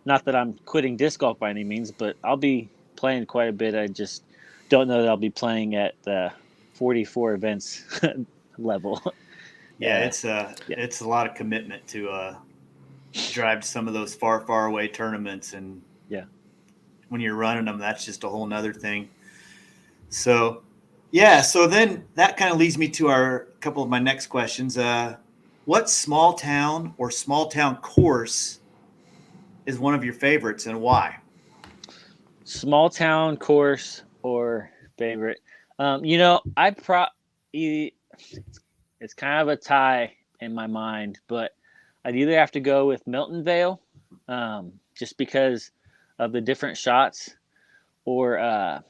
Not that I'm quitting disc golf by any means, but I'll be playing quite a bit. I just don't know that I'll be playing at the 44 events level. Yeah, it's a lot of commitment to drive to some of those far away tournaments, and yeah, when you're running them, that's just a whole nother thing. So yeah, so then that kind of leads me to a couple of my next questions. What what small town or small town course is one of your favorites and why? Small town course or favorite? It's kind of a tie in my mind, but I'd either have to go with Milton Vale, just because of the different shots, or I'm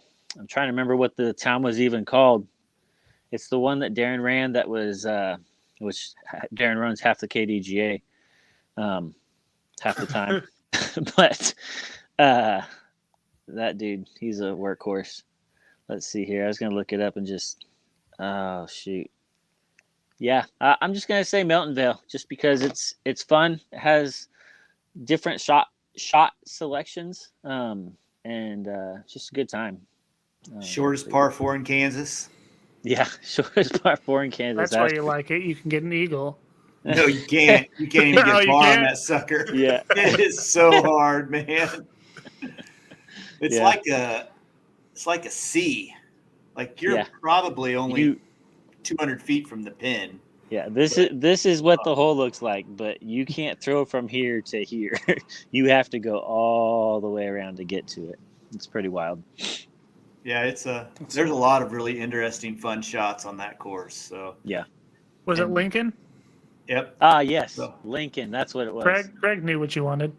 trying to remember what the town was even called. It's the one that Darren ran that was, which Darren runs half the KDGA, half the time. But that dude, he's a workhorse. Let's see here. I was going to look it up and just, oh, shoot. Yeah, I'm just going to say Milton Vale just because it's fun. It has different shot selections, and just a good time. Shortest par 4 in Kansas. Yeah, shortest par 4 in Kansas. That's why you like it. You can get an eagle. No, you can't. You can't even No, get you par on can't? that sucker. Yeah. It is so hard, man. It's Yeah. like a C. Like you're Yeah. probably only You- 200 feet from the pin. Yeah, this is what the hole looks like, but you can't throw from here to here. You have to go all the way around to get to it. It's pretty wild. Yeah, there's a lot of really interesting, fun shots on that course. So Was it Lincoln? yep. Yes, So- Lincoln. That's what it was. Craig knew what you wanted.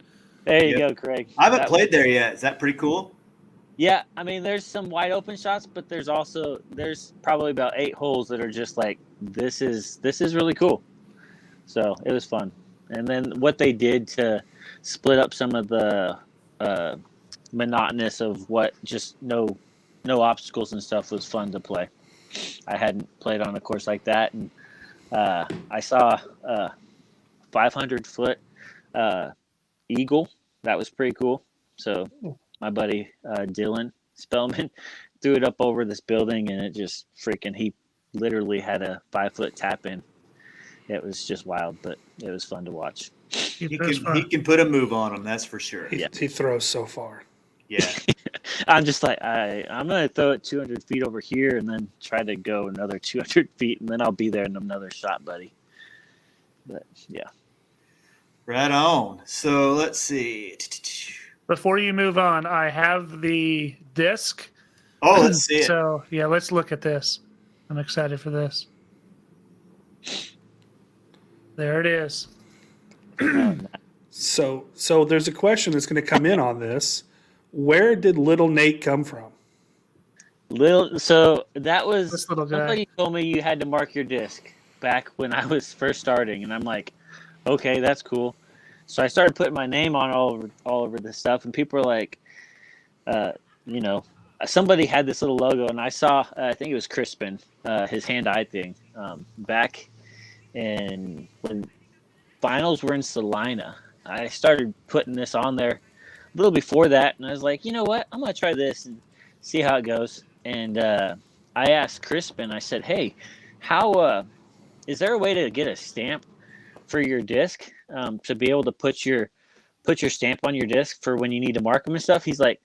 There you Yep. go, Craig. I haven't That played was- there yet. Is that pretty cool? Yeah, I mean, there's some wide open shots, but there's probably about 8 holes that are just like this is really cool. So it was fun, and then what they did to split up some of the monotonous of what just no obstacles and stuff was fun to play. I hadn't played on a course like that, and I saw a 500-foot eagle. That was pretty cool. So my buddy Dylan Spellman threw it up over this building, and it just he literally had a 5-foot tap in. It was just wild, but it was fun to watch. He can put a move on him, that's for sure. He throws so far. Yeah. I'm just like, I'm going to throw it 200 feet over here and then try to go another 200 feet, and then I'll be there in another shot, buddy. But, yeah. Right on. So let's see. Before you move on, I have the disc. Oh, let's see it. So, yeah, let's look at this. I'm excited for this. There it is. So there's a question that's going to come in on this. Where did little Nate come from? So that was This little guy. somebody told me you had to mark your disc back when I was first starting, and I'm like, okay, that's cool. So I started putting my name on all over this stuff, and people were like, somebody had this little logo, and I saw, I think it was Crispin, his hand-eye thing, back in when finals were in Salina. I started putting this on there a little before that, and I was like, you know what? I'm going to try this and see how it goes. And I asked Crispin, I said, hey, how is there a way to get a stamp for your disc to be able to put your stamp on your disc for when you need to mark them and stuff? He's like,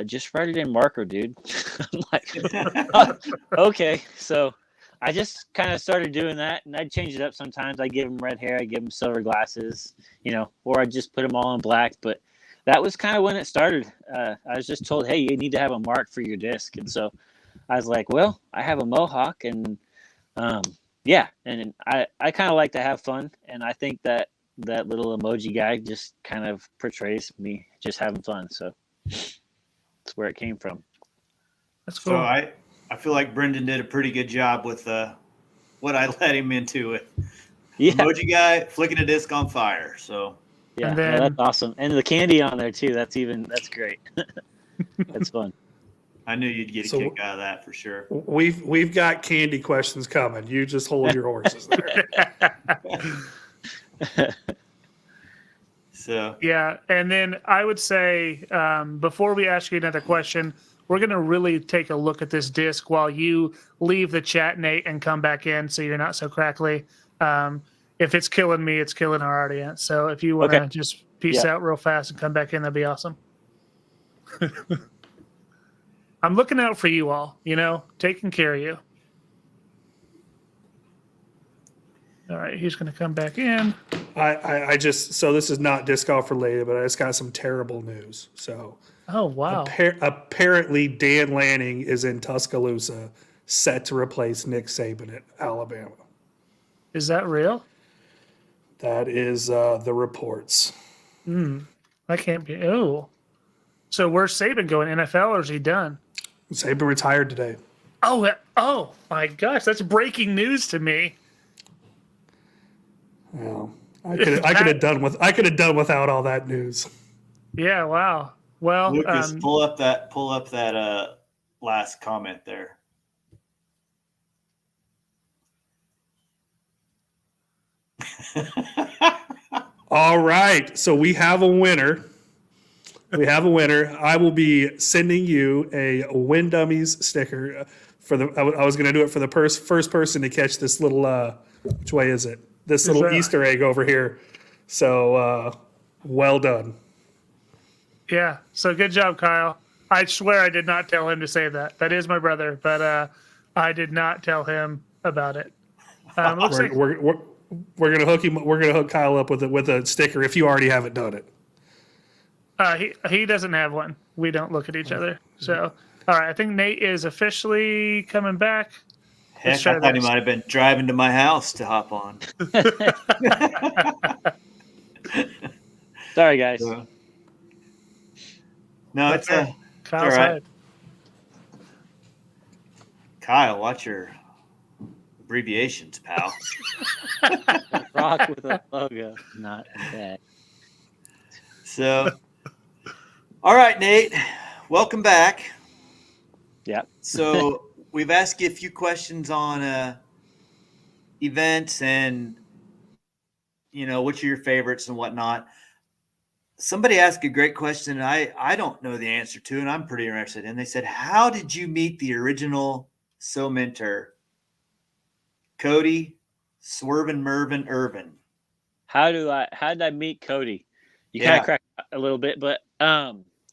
just write it in marker, dude. I'm like, okay. So I just kind of started doing that, and I'd change it up sometimes. I give him red hair, I give him silver glasses, or I just put them all in black. But that was kind of when it started. I was just told, hey, you need to have a mark for your disc. And so I was like, well, I have a mohawk, and yeah. And I kind of like to have fun. And I think that little emoji guy just kind of portrays me just having fun. So that's where it came from. That's cool. So I feel like Brendan did a pretty good job with what I let him into it. Yeah. Emoji guy flicking a disc on fire. So Yeah, And then- that's awesome. And the candy on there too. That's great. That's fun. I knew you'd get a So- kick out of that for sure. We've got candy questions coming. You just hold your horses there. So Yeah, and then I would say before we ask you another question, we're going to really take a look at this disc while you leave the chat, Nate, and come back in so you're not so crackly. If it's killing me, it's killing our audience. So if you want to Okay. just peace Yeah. out real fast and come back in, that'd be awesome. I'm looking out for you all, taking care of you. All right, he's going to come back in. I just, so this is not disc golf related, but I just got some terrible news. So Oh, wow. apparently Dan Lanning is in Tuscaloosa, set to replace Nick Saban at Alabama. Is that real? That is the reports. That can't be. Oh. So where's Saban going? NFL, or is he done? Saban retired today. Oh my gosh, that's breaking news to me. Well, I could have done without all that news. Yeah, wow. Well, Lucas, pull up that last comment there. All right, so we have a winner. I will be sending you a Win Dummies sticker for the. I was going to do it for the first person to catch this little. Which way is it? This little Easter egg over here. So well done. Yeah. So good job, Kyle. I swear I did not tell him to say that. That is my brother, but I did not tell him about it. Looks like We're gonna hook him. We're gonna hook Kyle up with a sticker if you already haven't done it. he doesn't have one. We don't look at each other. So all right, I think Nate is officially coming back. Heck, I thought he might have been driving to my house to hop on. Sorry, guys. No, it's Kyle's all right. head. Kyle, watch your abbreviations, pal. Rock with a logo, not that. So, all right, Nate, welcome back. Yeah. So we've asked you a few questions on events and, which are your favorites and whatnot. Somebody asked a great question I don't know the answer to, and I'm pretty interested. And they said, how did you meet the original So mentor, Cody, Swervin' Mervin Irvin? How did I meet Cody? You kind of cracked a little bit, but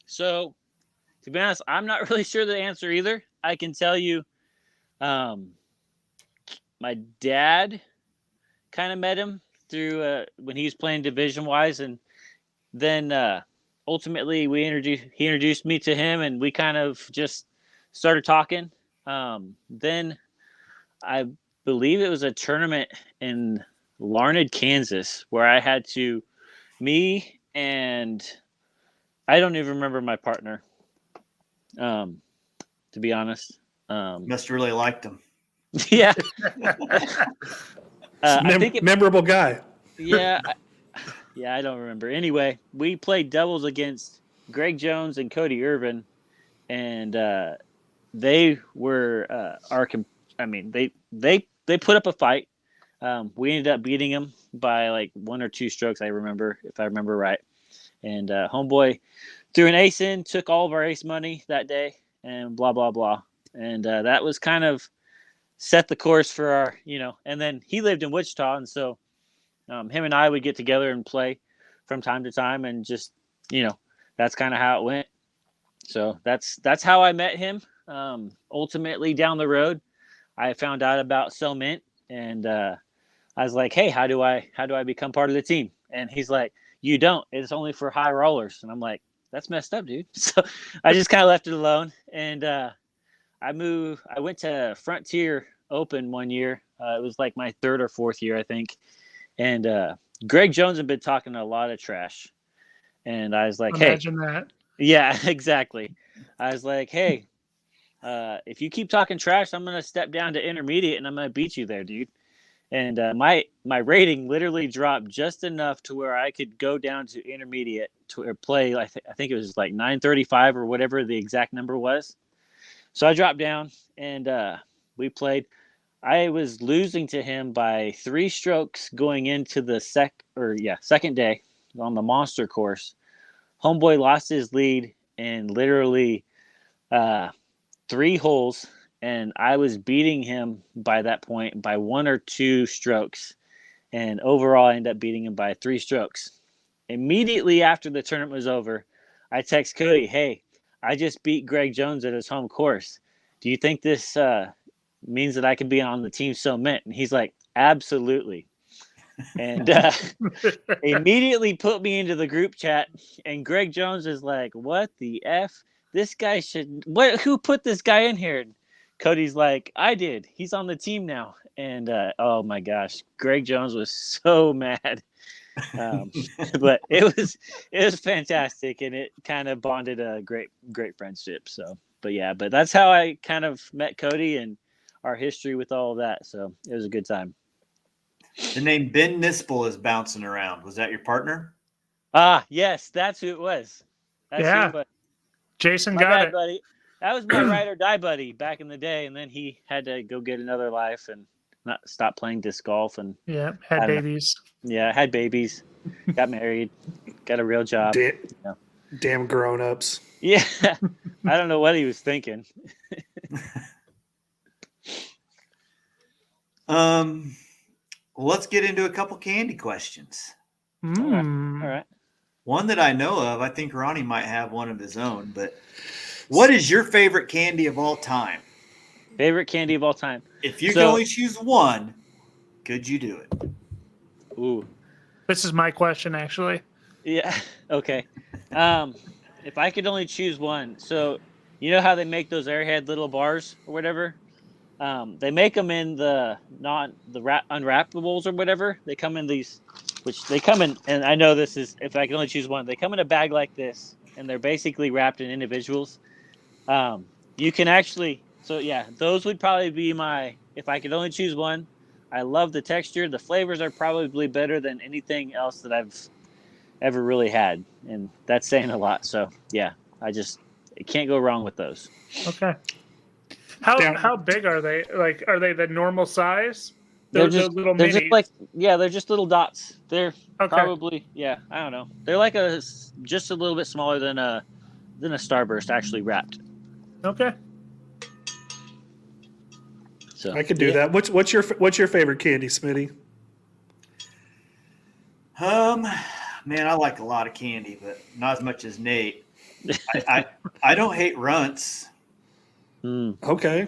so to be honest, I'm not really sure the answer either. I can tell you, my dad kind of met him through when he was playing division wise, and then ultimately he introduced me to him, and we kind of just started talking. Then I believe it was a tournament in Larned, Kansas, where I had me and I don't even remember my partner. To be honest, Must have really liked him. yeah. I think memorable guy. Yeah, I don't remember. Anyway, we played doubles against Greg Jones and Cody Irvin, and they were they put up a fight. We ended up beating them by like 1 or 2 strokes. I remember, if I remember right. And homeboy threw an ace in, took all of our ace money that day, and blah blah blah. And that was kind of set the course for our, And then he lived in Wichita, and so him and I would get together and play from time to time, and just that's kind of how it went. So that's how I met him. Ultimately, down the road, I found out about Cement, and I was like, "Hey, how do I become part of the team?" And he's like, "You don't. It's only for high rollers." And I'm like, "That's messed up, dude." So I just kind of left it alone, and I went to Frontier Open one year. It was like my 3rd or 4th year, I think. And Greg Jones had been talking a lot of trash. And I was like, Imagine that. Yeah, exactly. I was like, hey, if you keep talking trash, I'm going to step down to intermediate and I'm going to beat you there, dude. And my rating literally dropped just enough to where I could go down to intermediate to play. I think it was like 935 or whatever the exact number was. So I dropped down and we played. I was losing to him by 3 strokes going into the second day on the monster course. Homeboy lost his lead in literally 3 holes, and I was beating him by that point by 1 or 2 strokes. And overall, I ended up beating him by 3 strokes. Immediately after the tournament was over, I text Cody, hey, I just beat Greg Jones at his home course. Do you think this means that I can be on the team Cement? And he's like, absolutely. And immediately put me into the group chat. And Greg Jones is like, "What the F? This guy should. Who put this guy in here?" And Cody's like, "I did. He's on the team now." And oh my gosh, Greg Jones was so mad. But it was fantastic, and it kind of bonded a great friendship. So, but that's how I kind of met Cody and our history with all of that. So it was a good time. The name Ben Nispel is bouncing around. Was that your partner? Yes, that's who it was. That's Yeah. who it was. Jason My got bad, it. buddy. That was my ride or die buddy back in the day, and then he had to go get another life and not stop playing disc golf. And Yeah, had I don't know. babies. yeah, had babies, got married, got a real job. Damn grown-ups. Yeah, I don't know what he was thinking. Well, let's get into a couple candy questions. All right. One that I know of, I think Ronnie might have one of his own, but what is your favorite candy of all time? Favorite candy of all time. If you can only choose one, could you do it? Ooh. This is my question, actually. Yeah. Okay. If I could only choose one, so you know how they make those Airhead little bars or whatever? They make them in the unwrappables or whatever. They come in these, which they come in, and I know this is, if I can only choose one, they come in a bag like this, and they're basically wrapped in individuals. You can actually, so yeah, those would probably be if I could only choose one. I love the texture. The flavors are probably better than anything else that I've ever really had, and that's saying a lot. So yeah, I can't go wrong with those. Okay. How big are they? Like, are they the normal size? They're Those just little they're minis. just like they're just little dots. They're Okay. probably I don't know. They're like just a little bit smaller than a Starburst actually wrapped. Okay. So I could do that. What's your favorite candy, Smitty? Man, I like a lot of candy, but not as much as Nate. I don't hate runts. Okay.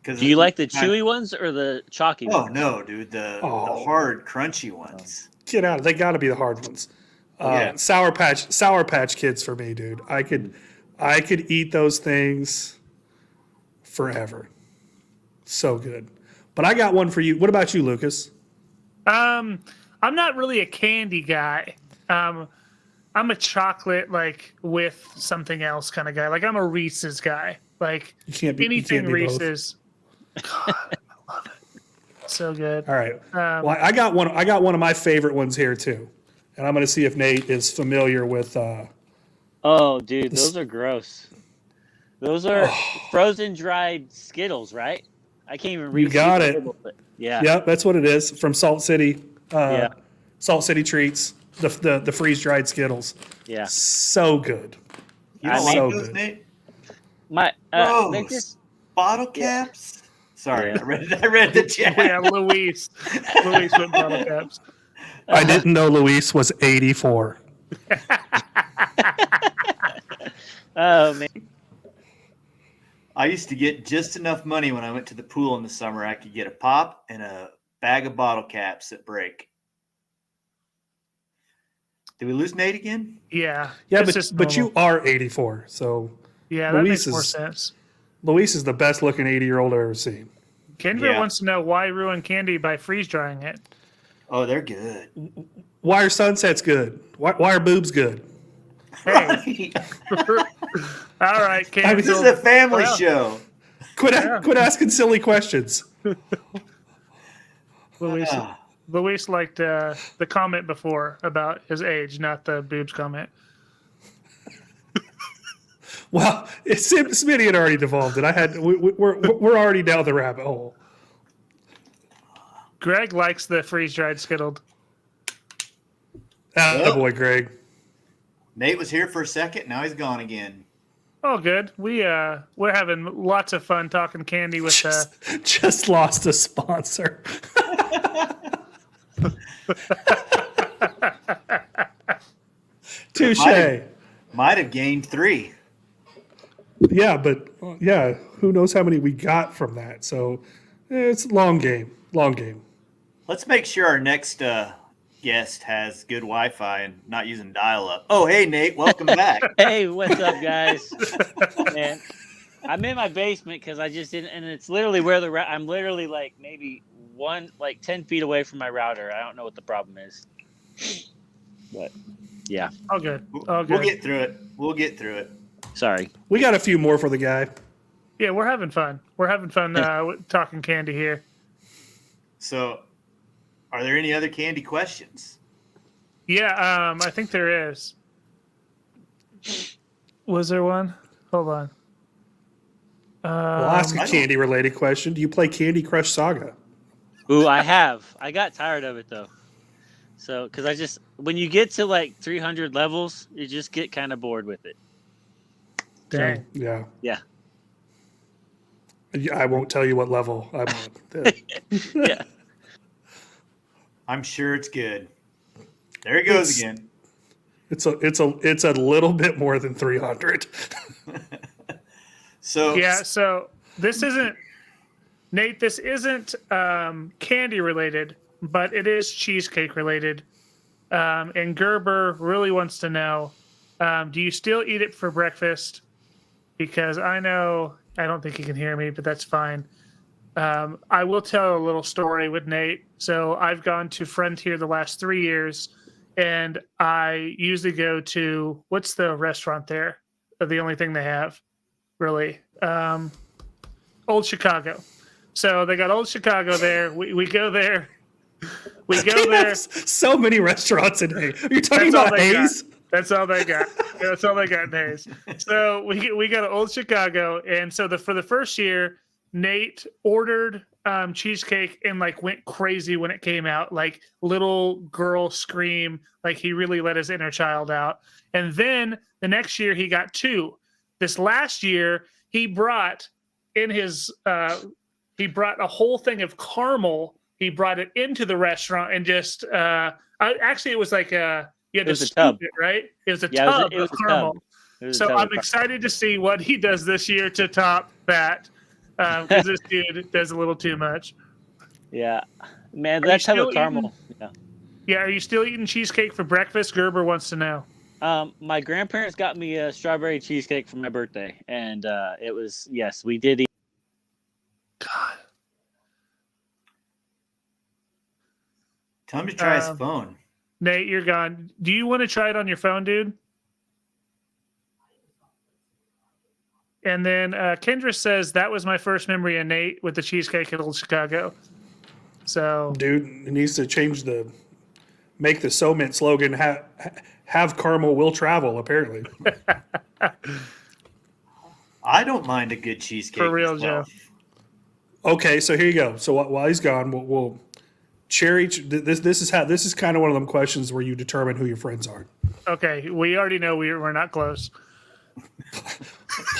Do you like the chewy ones or the chalky ones? Oh no, dude, the hard, crunchy ones. Get out! They got to be the hard ones. Yeah. Sour Patch Kids for me, dude. I could eat those things forever. So good. But I got one for you. What about you, Lucas? I'm not really a candy guy. I'm a chocolate with something else kind of guy. Like I'm a Reese's guy. Like anything Reese's. God, I love it. So good. All right. Well, I got one of my favorite ones here too, and I'm going to see if Nate is familiar with. Oh, dude, those are gross. Those are frozen dried Skittles, right? I can't even read. You got it. Yeah. Yep, that's what it is from Salt City. Salt City Treats, the freeze dried Skittles. Yeah. So good. You don't so like those, good. Nate? They just Bottle caps. Sorry, I read the chat. Yeah, Luis with bottle caps. I didn't know Luis was 84. Oh man. I used to get just enough money when I went to the pool in the summer. I could get a pop and a bag of bottle caps at break. Did we lose Nate again? Yeah. Yeah, it's just but you normal. are 84, so Yeah, that Luis makes more is- sense. Luis is the best looking 80-year-old I've ever seen. Kendra Yeah. wants to know why ruin candy by freeze drying it. Oh, they're good. Why are sunsets good? Why are boobs good? Hey. All right, Kendra. I mean, This is a family Well, show. Quit asking silly questions. Luis, Ah. Luis liked the comment before about his age, not the boobs comment. Well, Smitty had already devolved it. We're already down the rabbit hole. Greg likes the freeze dried Skittled. Boy, Greg. Nate was here for a second. Now he's gone again. Oh, good. We're having lots of fun talking candy with Just lost a sponsor. Touche. Might have gained 3. Yeah, but who knows how many we got from that? So it's long game. Let's make sure our next guest has good Wi-Fi and not using dial-up. Oh, hey, Nate. Welcome back. Hey, what's up, guys? Man, I'm in my basement because I just didn't, and it's literally where I'm literally like maybe 10 feet away from my router. I don't know what the problem is, but yeah. All good. We'll get through it. We'll get through it. Sorry. We got a few more for the guy. Yeah, we're having fun. We're having fun talking candy here. So, are there any other candy questions? Yeah, I think there is. Was there one? Hold on. I'll ask a candy-related question. Do you play Candy Crush Saga? Ooh, I have. I got tired of it though. So, because when you get to like 300 levels, you just get kind of bored with it. Dang. Yeah. Yeah. I won't tell you what level I'm on. Yeah. I'm sure it's good. There he goes again. It's a little bit more than 300. So this isn't Nate. This isn't candy related, but it is cheesecake related. And Gerber really wants to know: do you still eat it for breakfast? Because I don't think he can hear me, but that's fine. I will tell a little story with Nate. So I've gone to Frontier the last 3 years, and I usually go to, what's the restaurant there? The only thing they have, really. Old Chicago. So they got Old Chicago there. We go there. We go there. So many restaurants in Hayes. Are you talking about Hayes? That's all they got. That's all they got in Hayes. So we got to Old Chicago, and so for the first year, Nate ordered cheesecake and like went crazy when it came out, like little girl scream, like he really let his inner child out. And then the next year he got 2. This last year he brought he brought a whole thing of caramel. He brought it into the restaurant and just actually it was like you had to scoop it, right? It was a tub of caramel. So I'm excited to see what he does this year to top that. Because this dude does a little too much. Yeah, man, that type of caramel. Yeah, are you still eating cheesecake for breakfast? Gerber wants to know. My grandparents got me a strawberry cheesecake for my birthday, and it was we did eat. God. Tell him to try his phone. Nate, you're gone. Do you want to try it on your phone, dude? And then Kendra says that was my first memory of Nate with the cheesecake at Old Chicago. So, dude, it needs to make the So Mint slogan have caramel will travel. Apparently, I don't mind a good cheesecake. For real, Joe. Okay, so here you go. So while he's gone, we'll cherry. This is kind of one of them questions where you determine who your friends are. Okay, we already know we're not close.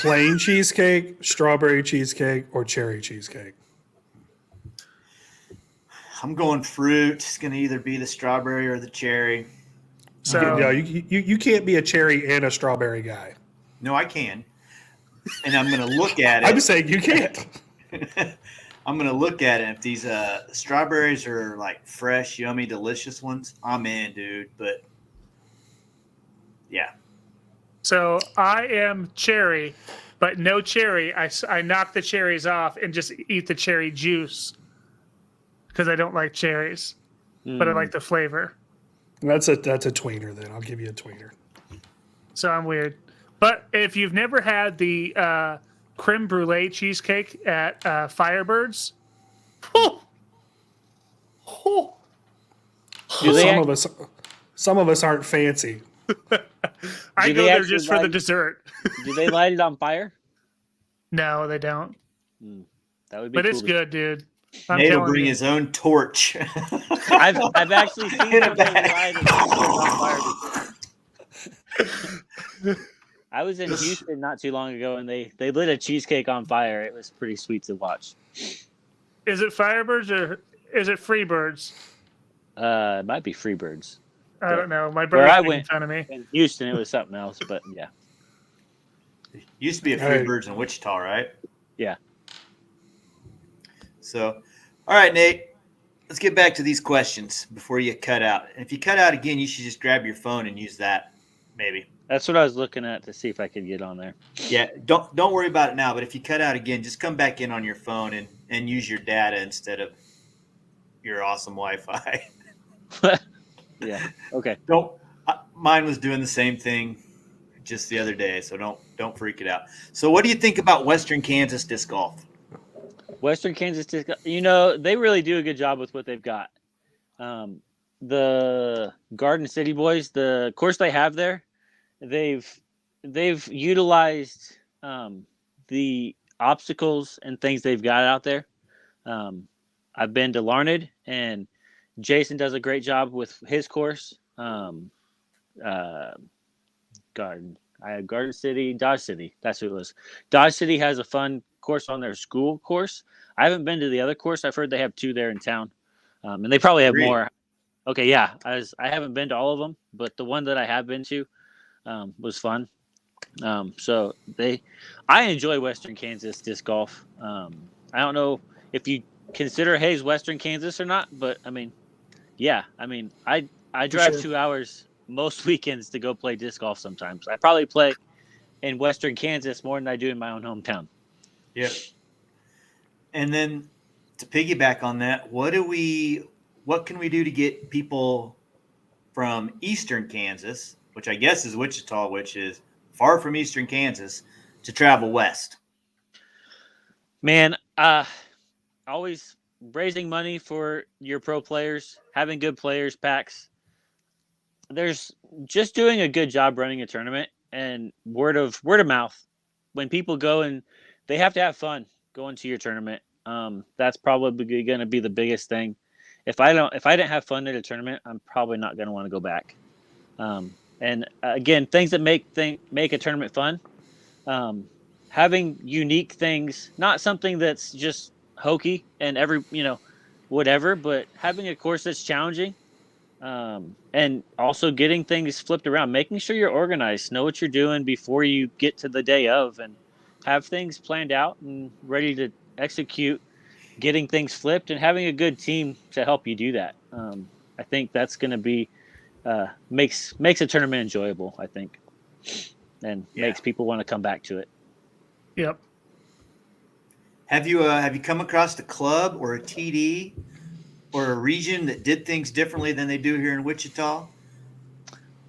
Plain cheesecake, strawberry cheesecake, or cherry cheesecake? I'm going fruit. It's going to either be the strawberry or the cherry. So yeah, you can't be a cherry and a strawberry guy. No, I can. And I'm going to look at it. I'm saying you can't. I'm going to look at it. If these strawberries are like fresh, yummy, delicious ones, I'm in, dude. But yeah. So I am cherry, but no cherry. I knock the cherries off and just eat the cherry juice because I don't like cherries, but I like the flavor. That's a tweener then. I'll give you a tweener. So I'm weird. But if you've never had the creme brulee cheesecake at Firebirds, some of us aren't fancy. I go there just for the dessert. Do they light it on fire? No, they don't. That would be. But cool it's good, dude. Nate will bring his own torch. I've actually seen somebody light it on fire. I was in Houston not too long ago, and they lit a cheesecake on fire. It was pretty sweet to watch. Is it Firebirds or is it Freebirds? It might be Freebirds. I don't know. My brother's making fun of me. In Houston, it was something else, but yeah. Used to be a Freebirds in Wichita, right? Yeah. So, all right, Nate. let's get back to these questions before you cut out. And if you cut out again, you should just grab your phone and use that, maybe. That's what I was looking at to see if I could get on there. Yeah, don't worry about it now. But if you cut out again, just come back in on your phone and use your data instead of your awesome Wi-Fi. Yeah. Okay. Mine was doing the same thing just the other day, so don't freak it out. So, what do you think about Western Kansas disc golf? Western Kansas disc, they really do a good job with what they've got. The Garden City boys, the course they have there, they've utilized the obstacles and things they've got out there. I've been to Larned, and Jason does a great job with his course. Garden City, Dodge City. That's who it was. Dodge City has a fun course on their school course. I haven't been to the other course. I've heard they have 2 there in town, and they probably have more. Okay, yeah. I haven't been to all of them, but the one that I have been to was fun. So I enjoy Western Kansas disc golf. I don't know if you consider Hayes Western Kansas or not, but I mean, yeah. I mean, I drive 2 hours most weekends to go play disc golf sometimes. I probably play in Western Kansas more than I do in my own hometown. Yep. And then to piggyback on that, what can we do to get people from Eastern Kansas, which I guess is Wichita, which is far from Eastern Kansas, to travel west? Man, always raising money for your pro players, having good players packs. There's just doing a good job running a tournament and word of mouth. When people go, and they have to have fun going to your tournament. That's probably going to be the biggest thing. If I didn't have fun at a tournament, I'm probably not going to want to go back. And again, things that make a tournament fun. Having unique things, not something that's just hokey and whatever, but having a course that's challenging. And also getting things flipped around, making sure you're organized, know what you're doing before you get to the day of, and have things planned out and ready to execute, getting things flipped, and having a good team to help you do that. I think that's going to be makes a tournament enjoyable, I think, and makes people want to come back to it. Yep. Have you come across a club or a TD or a region that did things differently than they do here in Wichita?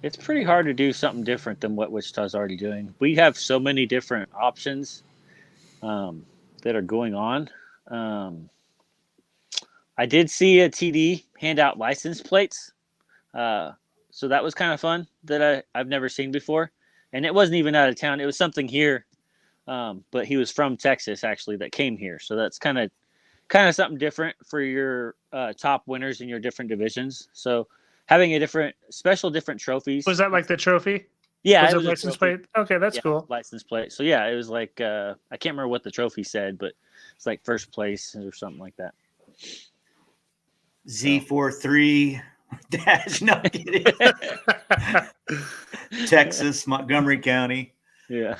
It's pretty hard to do something different than what Wichita's already doing. We have so many different options that are going on. I did see a TD hand out license plates. So that was kind of fun that I've never seen before. And it wasn't even out of town. It was something here. But he was from Texas, actually, that came here. So that's kind of something different for your top winners in your different divisions. So having a different trophies. Was that like the trophy? Yeah. Was it license plate? Okay, that's cool. License plate. So yeah, it was like, I can't remember what the trophy said, but it's like first place or something like that. Z43 dash, no kidding. Texas, Montgomery County. Yeah.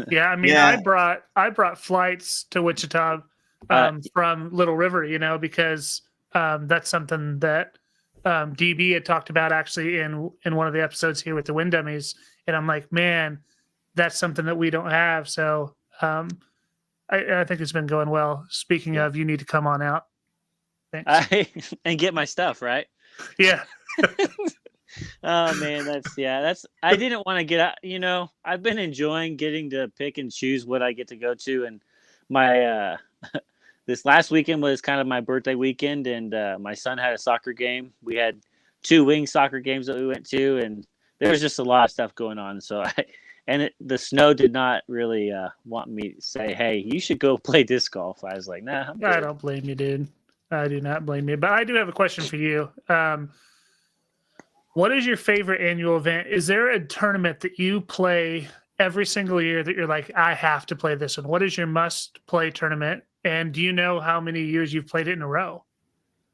Yeah, I mean, I brought flights to Wichita from Little River, because that's something that DB had talked about actually in one of the episodes here with the Wind Dummies, and I'm like, man, that's something that we don't have. So I think it's been going well. Speaking of, you need to come on out. Thanks. And get my stuff, right? Yeah. Oh man, that's I didn't want to get out, I've been enjoying getting to pick and choose what I get to go to, and my this last weekend was kind of my birthday weekend, and my son had a soccer game. We had 2 wing soccer games that we went to, and there was just a lot of stuff going on. So the snow did not really want me to say, hey, you should go play disc golf. I was like, nah. I don't blame you, dude. I do not blame you. But I do have a question for you. What is your favorite annual event? Is there a tournament that you play every single year that you're like, I have to play this one? What is your must-play tournament? And do you know how many years you've played it in a row?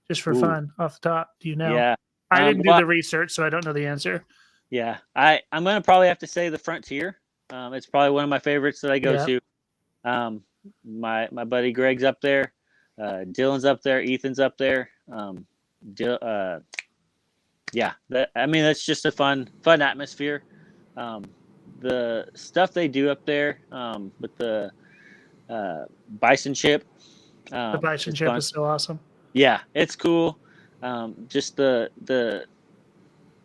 Just for fun, off the top. Do you know? Yeah. I didn't do the research, so I don't know the answer. Yeah. I'm going to probably have to say the Frontier. It's probably one of my favorites that I go to. My buddy Greg's up there. Dylan's up there, Ethan's up there. Yeah, that's just a fun atmosphere. The stuff they do up there with the bison chip. The bison it's chip fun. is so awesome. Yeah, it's cool. Just the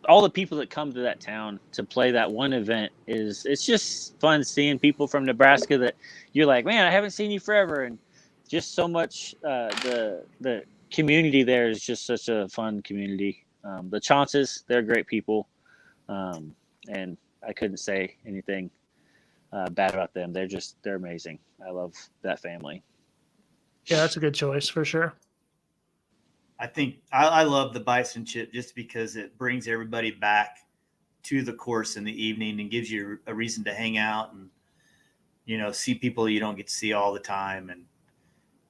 all the people that come to that town to play that one event it's just fun seeing people from Nebraska that you're like, man, I haven't seen you forever, and just so much. The community there is just such a fun community. The Chaunces, they're great people, and I couldn't say anything bad about them. They're amazing. I love that family. Yeah, that's a good choice for sure. I think I love the bison chip just because it brings everybody back to the course in the evening and gives you a reason to hang out and, see people you don't get to see all the time. And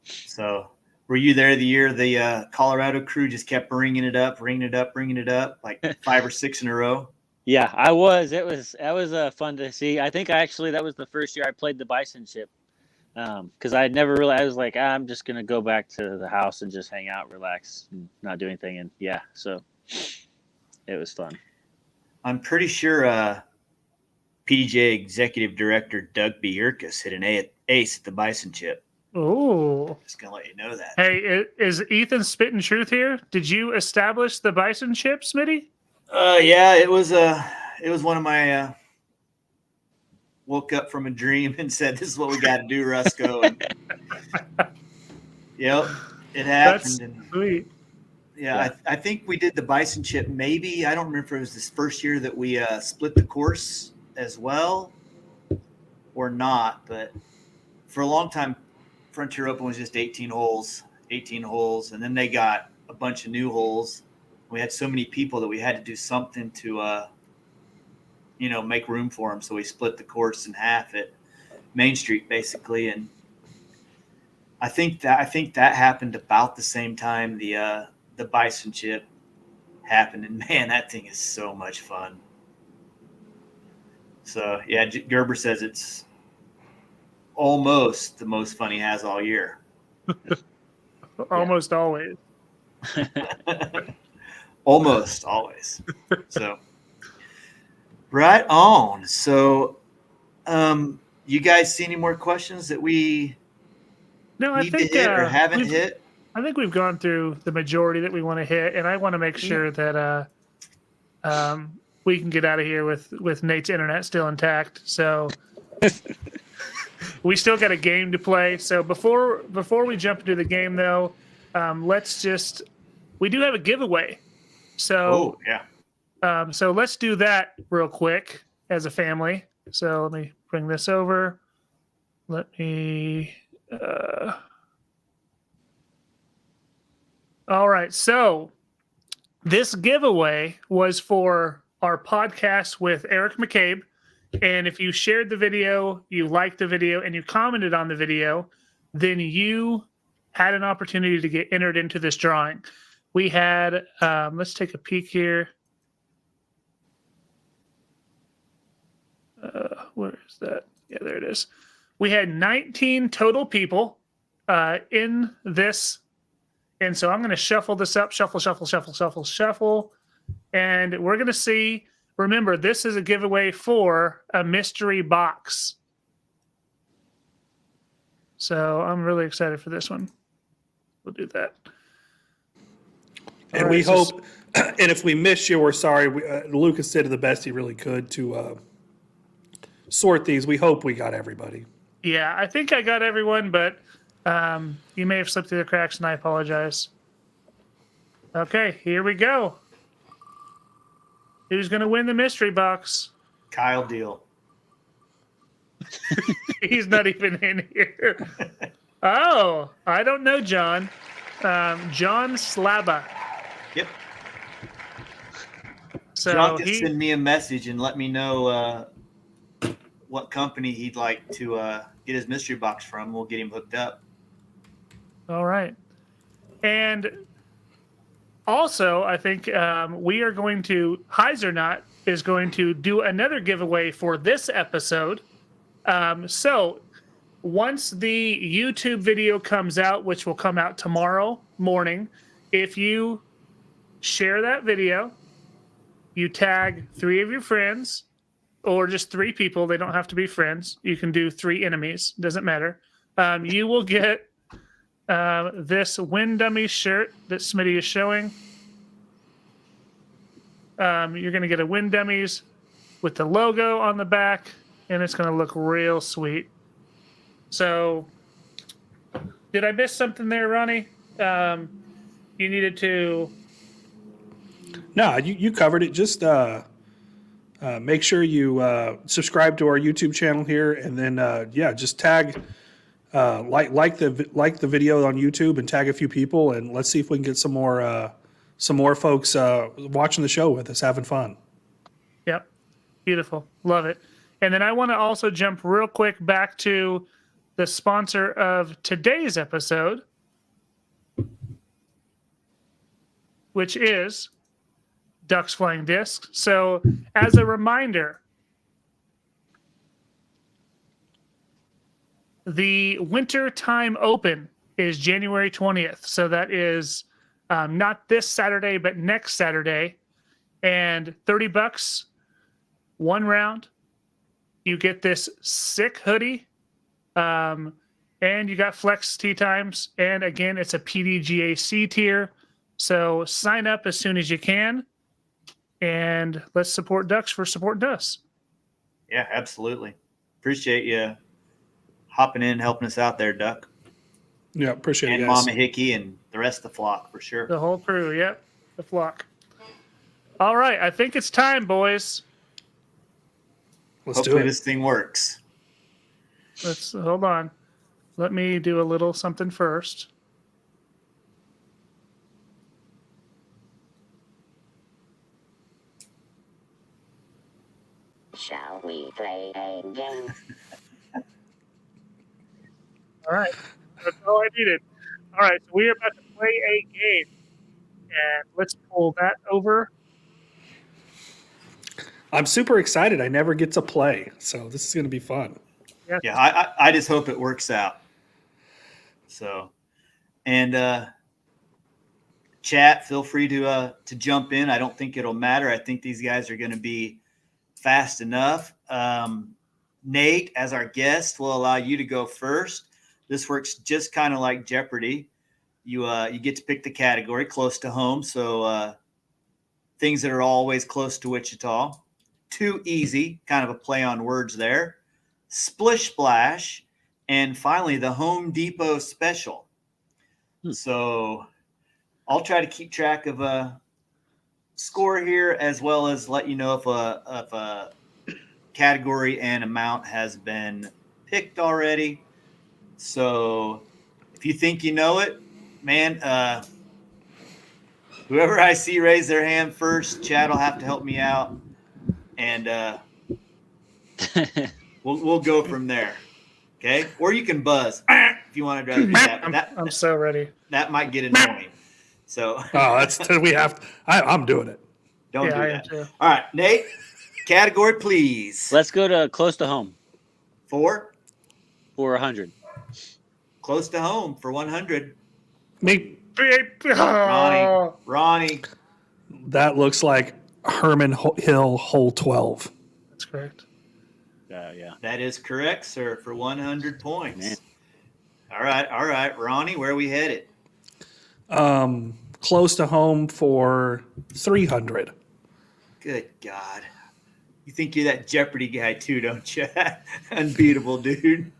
so were you there the year the Colorado crew just kept bringing it up, like 5 or 6 in a row? Yeah, I was. That was fun to see. I think that was the first year I played the bison chip. Because I never really, I was like, I'm just going to go back to the house and just hang out, relax, and not do anything. And yeah, so it was fun. I'm pretty sure PDGA Executive Director Doug Bierkus hit an ace at the bison chip. Oh. Just going to let you know that. Hey, is Ethan spitting truth here? Did you establish the bison chip, Smitty? Yeah, it was one of my woke up from a dream and said, "This is what we got to do, Rusco." And, yep, it happened. That's sweet. Yeah, I think we did the bison chip. Maybe I don't remember if it was this first year that we split the course as well or not. But for a long time, Frontier Open was just 18 holes, and then they got a bunch of new holes. We had so many people that we had to do something to make room for them. So we split the course in half at Main Street, basically. And I think that happened about the same time the bison chip happened. And man, that thing is so much fun. So yeah, Gerber says it's almost the most fun he has all year. Almost always. Almost always. So. Right on. So, you guys see any more questions that we need to hit or haven't hit? I think we've gone through the majority that we want to hit, and I want to make sure that we can get out of here with Nate's internet still intact. So we still got a game to play. So before we jump into the game, though, we do have a giveaway. So yeah. So let's do that real quick as a family. So let me bring this over. Let me. All right. So this giveaway was for our podcast with Eric McCabe. And if you shared the video, you liked the video, and you commented on the video, then you had an opportunity to get entered into this drawing. We had, let's take a peek here. Where is that? Yeah, there it is. We had 19 total people in this. And so I'm going to shuffle this up, shuffle. And we're going to see. Remember, this is a giveaway for a mystery box. So I'm really excited for this one. We'll do that. And we hope, and if we miss you, we're sorry. Lucas did the best he really could to sort these. We hope we got everybody. Yeah, I think I got everyone, but you may have slipped through the cracks, and I apologize. Okay, here we go. Who's going to win the mystery box? Kyle Deal. He's not even in here. Oh, I don't know, John. John Slaba. Yep. So John can send me a message and let me know what company he'd like to get his mystery box from. We'll get him hooked up. All right. And also, I think we are going to, Heiser is going to do another giveaway for this episode. So once the YouTube video comes out, which will come out tomorrow morning, if you share that video, you tag 3 of your friends or just 3 people. They don't have to be friends. You can do 3 enemies. Doesn't matter. You will get this Win Dummies shirt that Smitty is showing. You're going to get a Win Dummies with the logo on the back, and it's going to look real sweet. So, did I miss something there, Ronnie? You needed to... No, you covered it. Just make sure you subscribe to our YouTube channel here, and then just tag like the video on YouTube and tag a few people, and let's see if we can get some more folks watching the show with us, having fun. Yep, beautiful, love it. And then I want to also jump real quick back to the sponsor of today's episode, which is Ducks Flying Discs. So, as a reminder, the Winter Time Open is January 20th. So that is not this Saturday, but next Saturday. And $30, 1 round. You get this sick hoodie. And you got flex tee times. And again, it's a PDGA C tier. So sign up as soon as you can. And let's support Ducks for supporting us. Yeah, absolutely. Appreciate you hopping in and helping us out there, Duck. Yeah, appreciate it, and guys. Mama Hickey and the rest of the flock for sure. The whole crew, yep. The flock. All right, I think it's time, boys. Let's do Hopefully it. this thing works. Let's hold on. Let me do a little something first. Shall we play a game? All right. That's all I needed. All right, so we are about to play a game. And let's pull that over. I'm super excited. I never get to play, so this is going to be fun. Yes. Yeah, I just hope it works out. So, and chat, feel free to jump in. I don't think it'll matter. I think these guys are going to be fast enough. Nate, as our guest, will allow you to go first. This works just kind of like Jeopardy. You get to pick the category close to home. So things that are always close to Wichita. Too easy, kind of a play on words there. Splish Splash, and finally the Home Depot special. So I'll try to keep track of a score here, as well as let you know if a category and amount has been picked already. So if you think you know it, man, whoever I see raise their hand first, Chad will have to help me out, and we'll go from there. Okay, or you can buzz if you want to do that. I'm so ready. That might get annoying. So We have. I'm doing it. don't Yeah, do I am that. too. All right, Nate, category, please. Let's go to close to home For 100. close to home for 100. Me. Oh, Ronnie. That looks like Herman Hill hole 12. that's correct. Yeah. That is correct, sir, for 100 points. Man. All right. Ronnie, where are we headed? Close to home for 300. Good God. You think you're that Jeopardy guy too, don't you? Unbeatable, dude.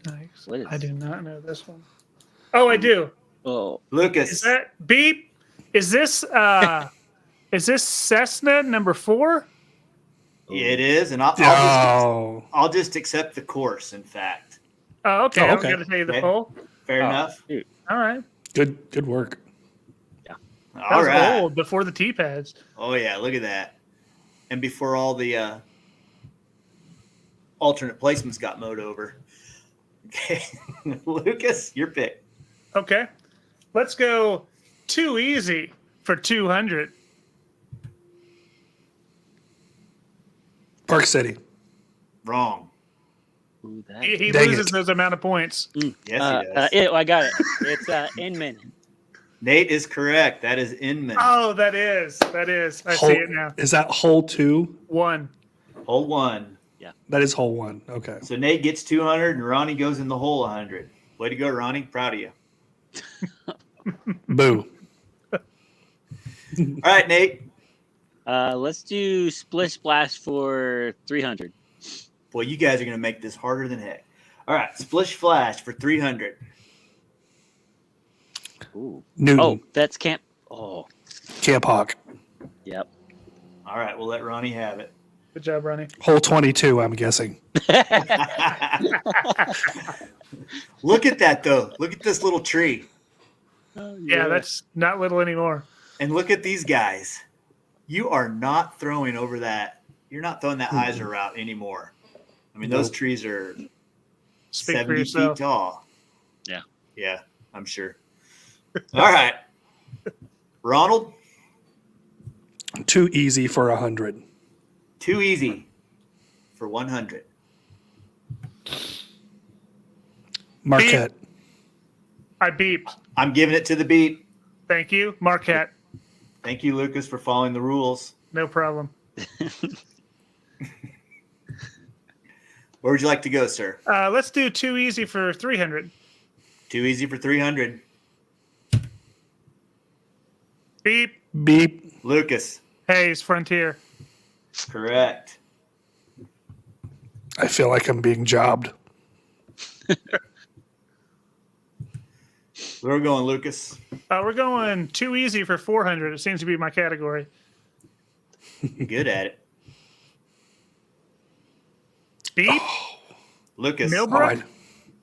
Nice. What is- I do not know this one. Oh, I do. Oh, Lucas. Is that beep? Is this Cessna number 4? Yeah, it is, and I'll just accept the course, in fact. Oh, okay. Oh, I'm okay. going to tell you the Okay. poll. Fair enough. dude. All right. Good work. That All was right. old, before the T-pads. Oh, yeah, look at that. And before all the alternate placements got mowed over. Okay. Lucas, your pick. Okay. Let's go too easy for 200. Park City. Wrong. Ooh, that He Dang loses it. those amount of points. Yes, he does. I got it. It's Inman. Nate is correct. That is Inman. Oh, that is. I see it now. Is that hole 2? 1. Hole 1. That is hole 1. Okay. So Nate gets 200 and Ronnie goes in the hole 100. Way to go, Ronnie. Proud of you. Boo. All right, Nate. Let's do Splish Splash for 300. Boy, you guys are going to make this harder than heck. All right, Splish Flash for 300. Ooh. Newton. Oh, that's Camp. Oh, Camp Hawk. yep. All right, we'll let Ronnie have it. Good job, Ronnie. Hole 22, I'm guessing. Look at that, though. Look at this little tree. Yeah, that's not little anymore. And look at these guys. You are not throwing over that. You're not throwing that hyzer route anymore. I mean, those Nope. trees are Speak for 70 yourself. feet tall. Yeah. Yeah, I'm sure. All right. Ronald, Too easy for 100. too easy for 100. Marquette. I beeped. I'm giving it to the beat. Thank you, Marquette. Thank you, Lucas, for following the rules. No problem. Where would you like to go, sir? Let's do too easy for 300. Too easy for 300. Beep. Beep. Lucas, Hayes, Frontier. correct. I feel like I'm being jobbed. Where are we going, Lucas? We're going too easy for 400. It seems to be my category. Good at it. Beep. Lucas, Millbrook? All right.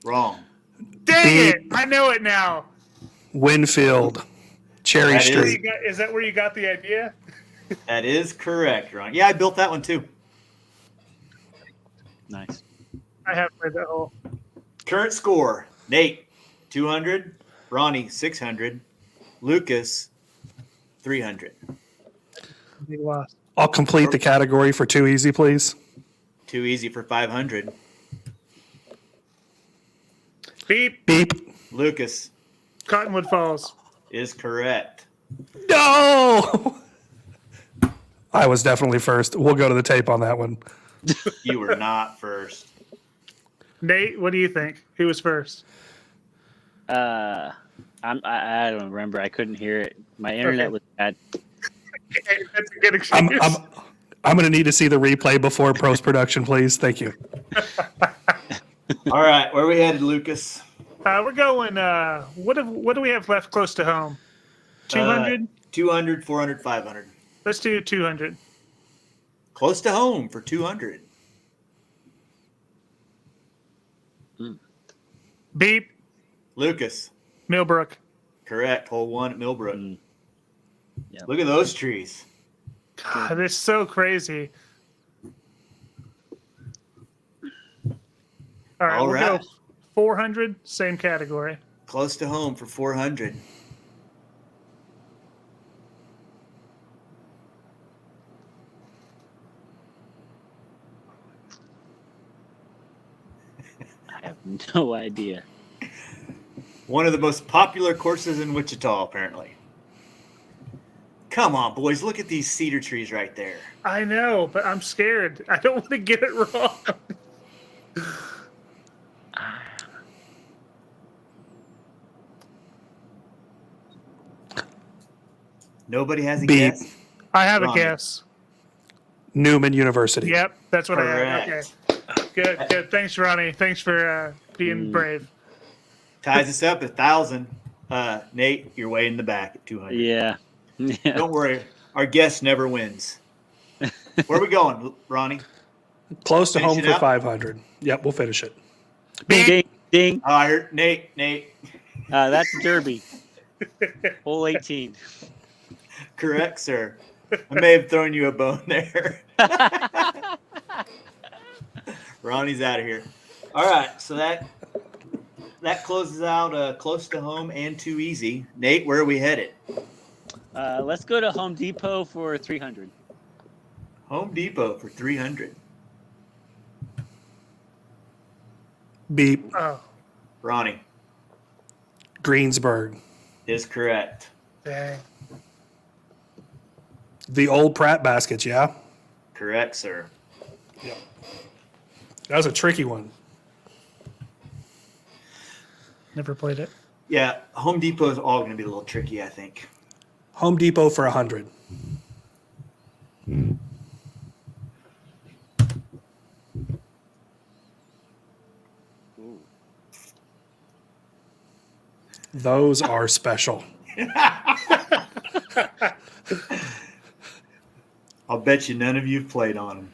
wrong. Dang Beep. it! I know it now. Winfield. Cherry That is- Street. Is that where you got the idea? That is correct, Ron. Yeah, I built that one too. Nice. I have played that whole. Current score: Nate 200, Ronnie 600, Lucas 300. Big loss. I'll complete the category for too easy, please. Too easy for 500. Beep. Beep. Lucas Cottonwood Falls. is correct. No! I was definitely first. We'll go to the tape on that one. You were not first. Nate, what do you think? Who was first? I don't remember. I couldn't hear it. My internet Okay. was bad. That's a good I'm, excuse. I'm going to need to see the replay before post production, please. Thank you. All right, where are we headed, Lucas? We're going. What do we have left close to home? 200. 200, 400, 500. Let's do 200. Close to home for 200. Beep. Lucas, Millbrook. correct. Hole 1 at Millbrook. Mm. Yep. Look at those trees. God, it's so crazy. All right, All we'll right. go 400. Same category. Close to home for 400. I have no idea. One of the most popular courses in Wichita, apparently. Come on, boys. Look at these cedar trees right there. I know, but I'm scared. I don't want to get it wrong. Nobody has a Beep. guess? I have a Ronnie. guess. Newman University. Yep, that's what I had. Okay. Correct. Good. Thanks, Ronnie. Thanks for being brave. Ties us up at 1,000. Nate, you're way in the back at 200. Yeah. Yeah. Don't worry. Our guest never wins. Where are we going, Ronnie? Close to Finish home it for up? 500. Yep, we'll finish it. Ding, ding, ding. Oh, I heard Nate. That's Derby. Hole 18. Correct, sir. I may have thrown you a bone there. Ronnie's out of here. All right, so that closes out close to home and too easy. Nate, where are we headed? Let's go to Home Depot for 300. Home Depot for 300. Beep. Oh, Ronnie Greensburg. is correct. dang. The old Pratt baskets, yeah? Correct, sir. That was a tricky one. Never played it. Yeah, Home Depot is all going to be a little tricky, I think. Home Depot for 100. Those are special. I'll bet you none of you have played on them.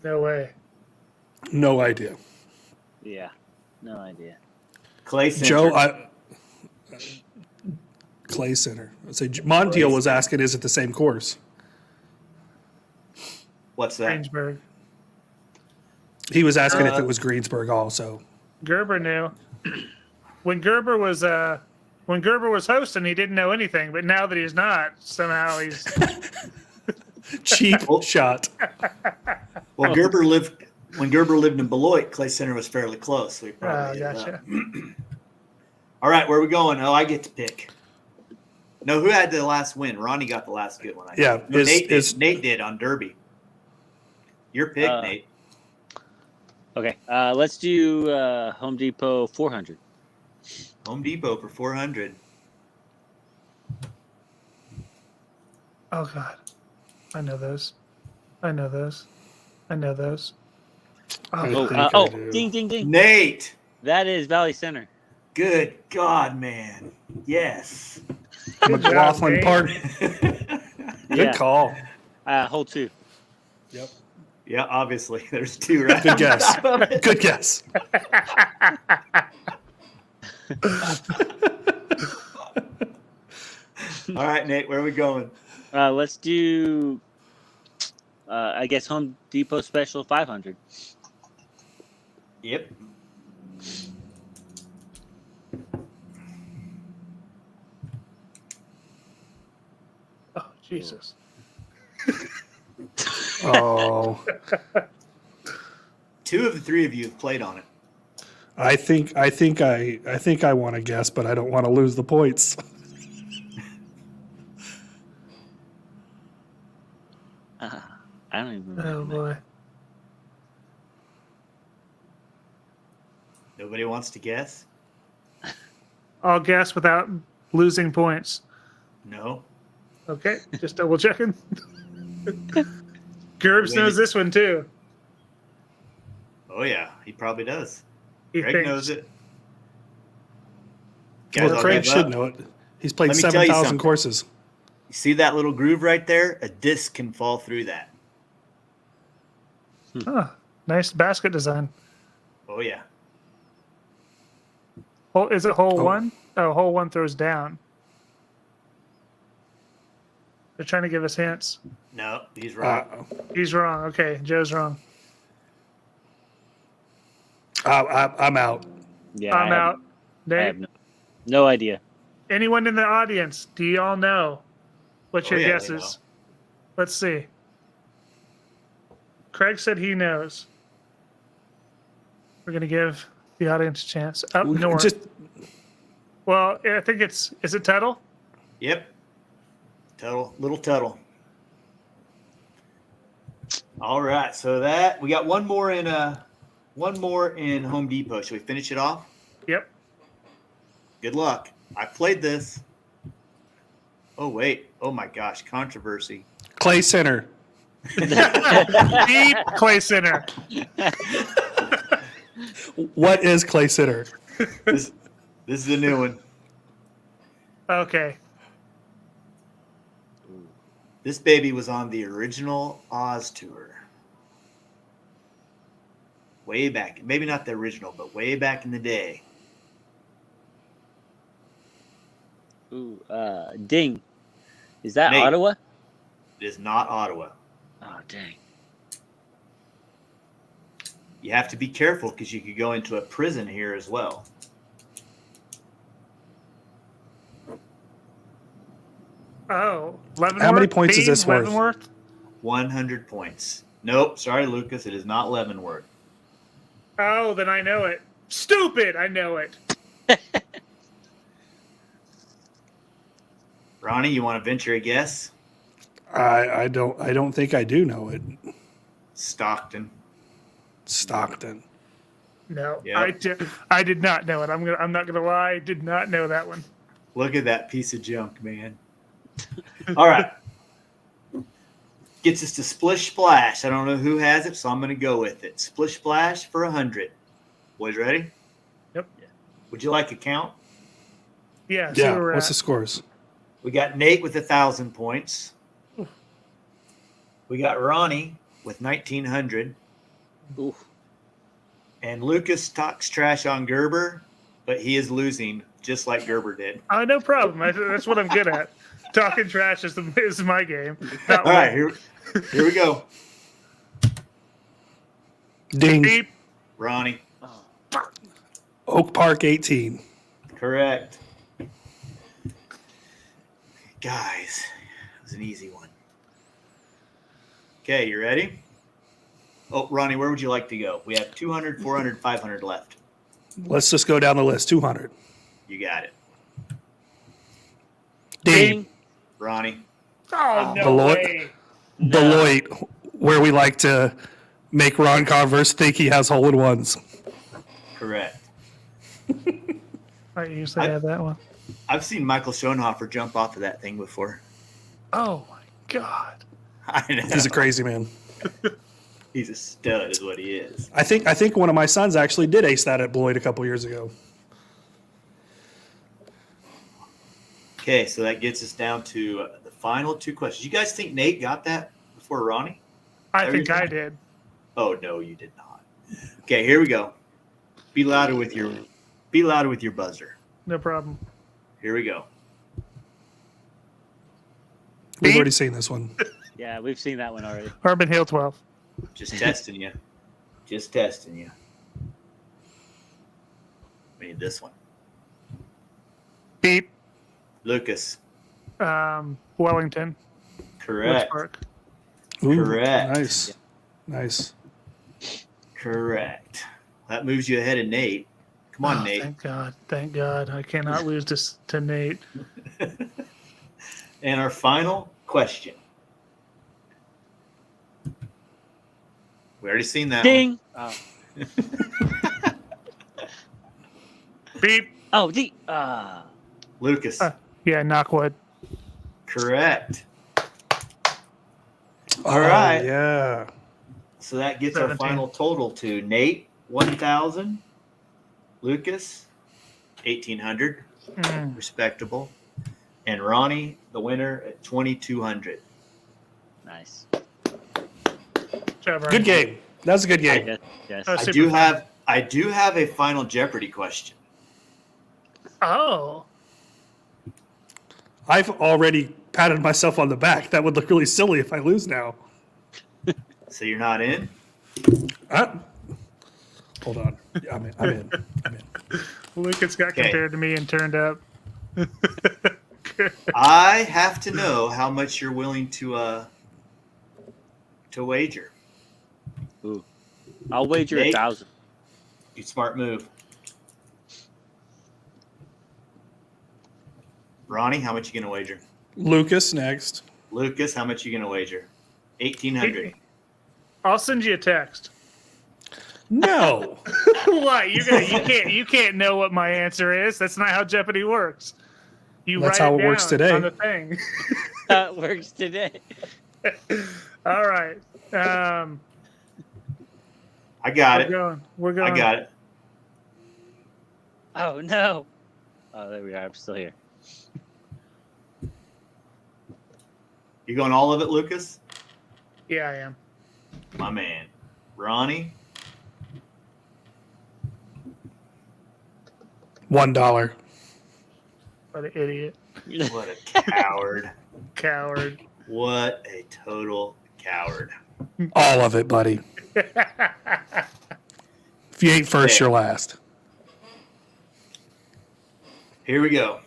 No way. No idea. Yeah, no idea. Clay Center. Joe, Clay Center. So Montiel was asking, is it the same course? What's that? Greensburg. He was asking if it was Greensburg also. Gerber knew. When Gerber was hosting, he didn't know anything, but now that he's not, somehow he's Cheap shot. Well, Gerber lived when Gerber lived in Beloit. Clay Center was fairly close, so he probably. gotcha. All right, where are we going? Oh, I get to pick. No, who had the last win? Ronnie got the last good one. Yeah, No, Nate did on Derby. Your pick, Nate. Okay, let's do Home Depot 400. Home Depot for 400. Oh God, I know those. I know those. I know those. I Oh, think I Oh, do. ding, ding, ding. Nate, That is Valley Center. good God, man. Yes. good job, McLaughlin Nate. Park. Good Yeah, call. hole 2. Yep. Yeah, obviously. There's two, right? Good guess. Good guess. All right, Nate, where are we going? Let's do, I guess, Home Depot Special 500. Yep. Oh Jesus. Oh, Two of the three of you have played on it. I think I want to guess, but I don't want to lose the points. I don't even Oh remember. boy. Nobody wants to guess? I'll guess without losing points. No. Okay, just double checking. Gerbs knows this one too. Oh, yeah, he probably does. He Greg thinks. knows it. Guys, Well, I'll Craig give should up. know it. He's played Let me tell you 7,000 something. courses. You see that little groove right there? A disc can fall through that. Oh, nice basket design. Oh, yeah. Is it hole Oh. one? Oh, hole one throws down. They're trying to give us hints. No, he's right. He's wrong. Okay, Joe's wrong. I'm out. Yeah, I'm out. I Nate, have no idea. anyone in the audience, do y'all know what your Oh, yeah, they guess is? Let's see. Craig said he knows. We're going to give the audience a chance. Up north. Just Well, I think is it Tuttle? Yep. Tuttle, little Tuttle. All right, so that we got one more in Home Depot. Should we finish it off? Yep. Good luck. I played this. Oh wait. Oh my gosh, controversy. Clay Center. Deep Clay Center. What is Clay Center? This is a new one. Okay. This baby was on the original Oz tour. Way back. Maybe not the original, but way back in the day. Ooh, ding. Is that Nate. Ottawa? It is not Ottawa. Oh, dang. You have to be careful because you could go into a prison here as well. Oh, Leavenworth. How many points is Dean this worth? Leavenworth? 100 points. Nope. Sorry, Lucas. It is not Leavenworth. Oh, then I know it. Stupid, I know it. Ronnie, you want to venture a guess? I don't think I do know it. Stockton. Stockton. No, Yep. I did not know it. I'm not gonna lie. I did not know that one. Look at that piece of junk, man. All right. Gets us to Splish Splash. I don't know who has it, so I'm going to go with it. Splish Splash for 100. Boys ready? Yep. Would you like a count? Yeah. So Yeah. we're What's at. the scores? We got Nate with 1,000 points. We got Ronnie with 1,900. Ooh. And Lucas talks trash on Gerber, but he is losing just like Gerber did. Oh, no problem. That's what I'm good at. Talking trash is my game. Not All right, winning. here we go. Ding. Beep. Ronnie. Oak Park 18. Correct. Guys, it was an easy one. Okay, you ready? Oh, Ronnie, where would you like to go? We have 200, 400, 500 left. Let's just go down the list. 200. You got it. Ding. Ronnie. Oh, no Beloit. way. Beloit, where we like to make Ron Converse think he has hole-in-ones. Correct. I usually have that one. I've seen Michael Schoenhofer jump off of that thing before. Oh, my God. I know. He's a crazy man. He's a stud is what he is. I think one of my sons actually did ace that at Beloit a couple years ago. Okay, so that gets us down to the final two questions. You guys think Nate got that before Ronnie? I think I did. Oh no, you did not. Okay, here we go. Be louder with your buzzer. No problem. Here we go. We've Beep. already seen this one. Yeah, we've seen that one already. Urban Hill 12. Just testing you. Just testing you. We need this one. Beep. Lucas. Wellington. Woods Correct. Park. Ooh, Correct. Nice. Nice. Correct. That moves you ahead of Nate. Come on, Oh, Nate. Thank God. Thank God. I cannot lose this to Nate. And our final question. We already seen that Ding. one. Beep. Oh, D. Lucas. Yeah, knockwood. Correct. All Oh, right. Yeah. So that gets our 17. final total to Nate, 1,000. Lucas, 1,800. Respectable. And Ronnie, the winner, at 2,200. Nice. Trevor. Good game. That was a good game. Yes. Yes. Oh, I super do fun. have a final Jeopardy question. Oh. I've already patted myself on the back. That would look really silly if I lose now. So you're not in? Hold on. Yeah, I'm in. Lucas got Okay. compared to me and turned up. I have to know how much you're willing to wager. Ooh. I'll wager Nate? 1,000. You smart move. Ronnie, how much you gonna wager? Lucas next. Lucas, how much you gonna wager? 1,800. I'll send you a text. No. What? You can't know what my answer is. That's not how Jeopardy works. You That's write how it down works today. on the thing. That works today. All right. I got We're it. going. We're going. I got it. Oh, no. Oh, there we are. I'm still here. You going all of it, Lucas? Yeah, I am. My man. Ronnie? $1. What an idiot. What a coward. Coward. What a total coward. All of it, buddy. If you ain't first, Okay. you're last. Here we go.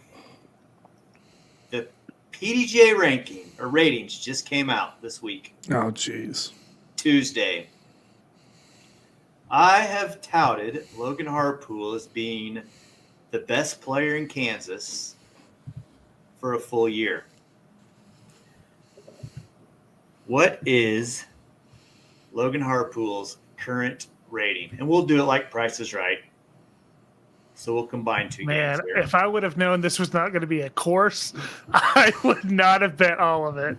The PDGA ranking or ratings just came out this week, Oh, jeez. Tuesday. I have touted Logan Harpool as being the best player in Kansas for a full year. What is Logan Harpool's current rating? And we'll do it like Price is Right. So we'll combine two Man, games here. if I would have known this was not going to be a course, I would not have bet all of it.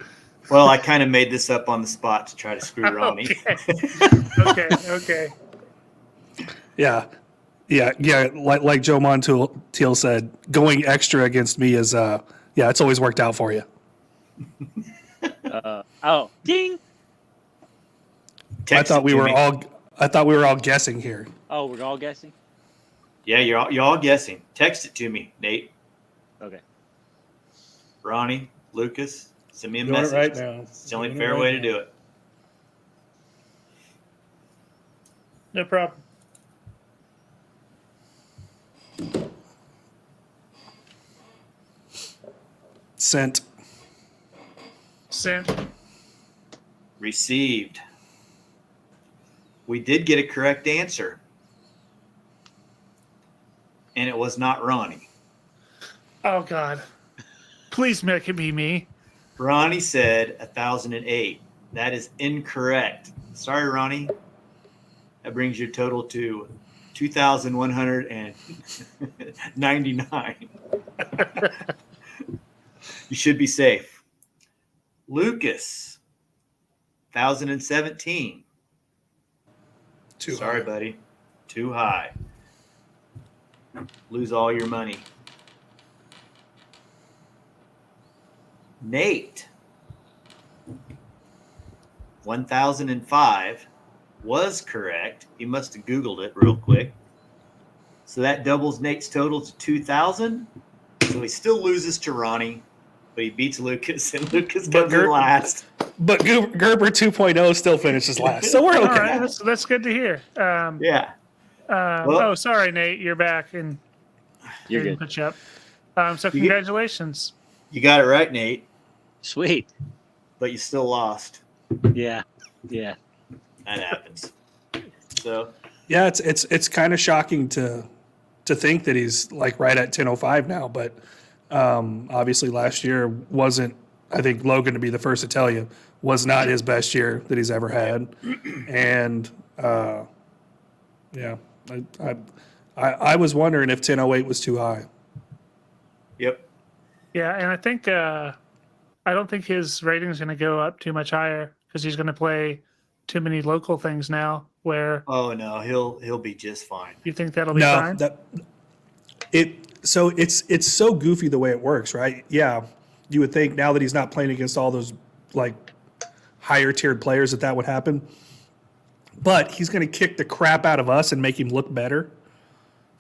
Well, I kind of made this up on the spot to try to screw Ronnie. Okay. Yeah. Like Joe Montiel said, going extra against me is it's always worked out for you. Ding. Text I thought we it to were me. all guessing here. Oh, we're all guessing? Yeah, you're all guessing. Text it to me, Nate, Okay. Ronnie, Lucas. Send me a Doing it message. right now. It's the only Doing it fair right way to now. do it. No problem. Sent. Received. We did get a correct answer. And it was not Ronnie. Oh, God. Please make it be me. Ronnie said 1,008. That is incorrect. Sorry, Ronnie. That brings your total to 2,199. You should be safe. Lucas, 1,017. Sorry, buddy. Too high. Lose all your money. Nate, 1,005 was correct. He must have Googled it real quick. So that doubles Nate's total to 2,000. So he still loses to Ronnie, but he beats Lucas, and Lucas comes in last. But Gerber 2.0 still finishes last, so we're okay. All right, that's good to hear. Yeah. Oh, sorry, Nate. You're back, and You're didn't good. put you up. So congratulations. You got it right, Nate, Sweet. but you still lost. Yeah. That happens. So Yeah, it's kind of shocking to think that he's like right at 10:05 now, but obviously last year wasn't. I think Logan, to be the first to tell you, was not his best year that he's ever had, and I was wondering if 10:08 was too high. Yep. Yeah, and I think I don't think his rating's going to go up too much higher because he's going to play too many local things now. Where Oh no, he'll be just fine. you think that'll be fine? It's so goofy the way it works, right? Yeah, you would think now that he's not playing against all those like higher tiered players that would happen, but he's going to kick the crap out of us and make him look better.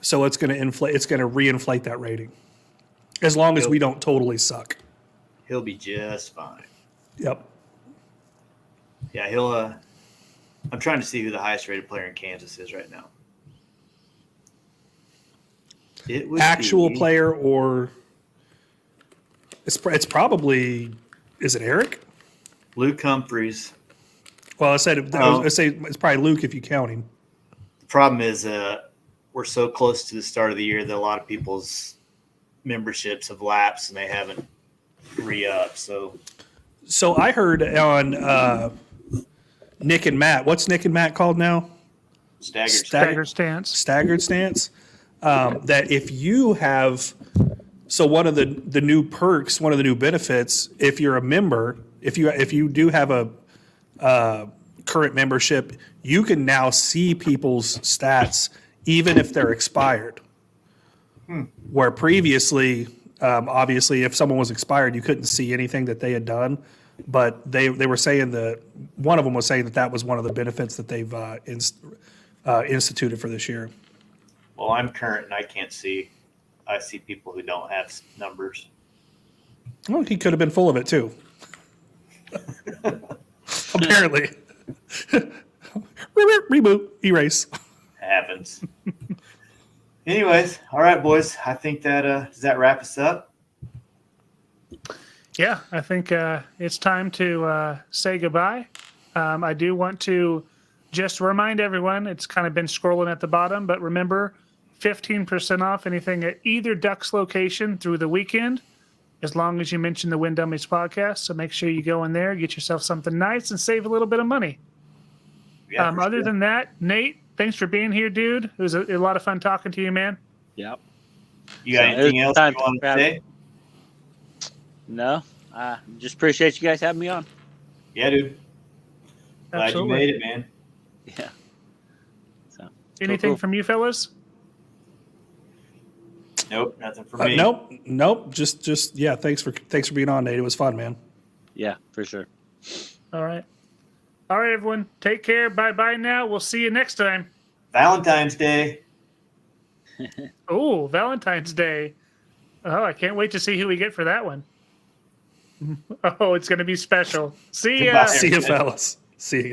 So it's going to reinflate that rating, as long as we don't totally suck. He'll be just fine. Yep. Yeah, he'll. I'm trying to see who the highest rated player in Kansas is right now. It would Actual be, player, or it's probably, is it Eric? Luke Humphreys. Well, I say it's probably Luke if you count him. The problem is we're so close to the start of the year that a lot of people's memberships have lapsed and they haven't re-upped. So I heard on Nick and Matt. What's Nick and Matt called now? Staggered stance. Staggered stance. That if you have, so one of the new perks, one of the new benefits, if you're a member, if you do have a current membership, you can now see people's stats even if they're expired. Where previously, obviously, if someone was expired, you couldn't see anything that they had done. But they were saying that one of them was saying that was one of the benefits that they've instituted for this year. Well, I'm current and I can't see. I see people who don't have numbers. Well, he could have been full of it too. Apparently. Reboot, erase. Happens. Anyways, all right, boys. I think that does that wrap us up? Yeah, I think it's time to say goodbye. I do want to just to remind everyone, it's kind of been scrolling at the bottom, but remember, 15% off anything at either Ducks location through the weekend, as long as you mention the Win Dummies podcast. So make sure you go in there, get yourself something nice, and save a little bit of money. Yeah, for Other sure. than that, Nate, thanks for being here, dude. It was a lot of fun talking to you, man. Yep. You got So, anything it was else time you want to to say? No, just appreciate you guys having me on. Yeah, dude. Glad Absolutely. you made it, man. Yeah. So Anything cool. from you fellas? Nope, nothing for me. Nope. Just yeah. Thanks for being on, Nate. It was fun, man. Yeah, for sure. All right, everyone. Take care. Bye now. We'll see you next time. Valentine's Day. Oh, Valentine's Day. Oh, I can't wait to see who we get for that one. Oh, it's going to be special. See ya. Goodbye. See you, fellas. See you guys.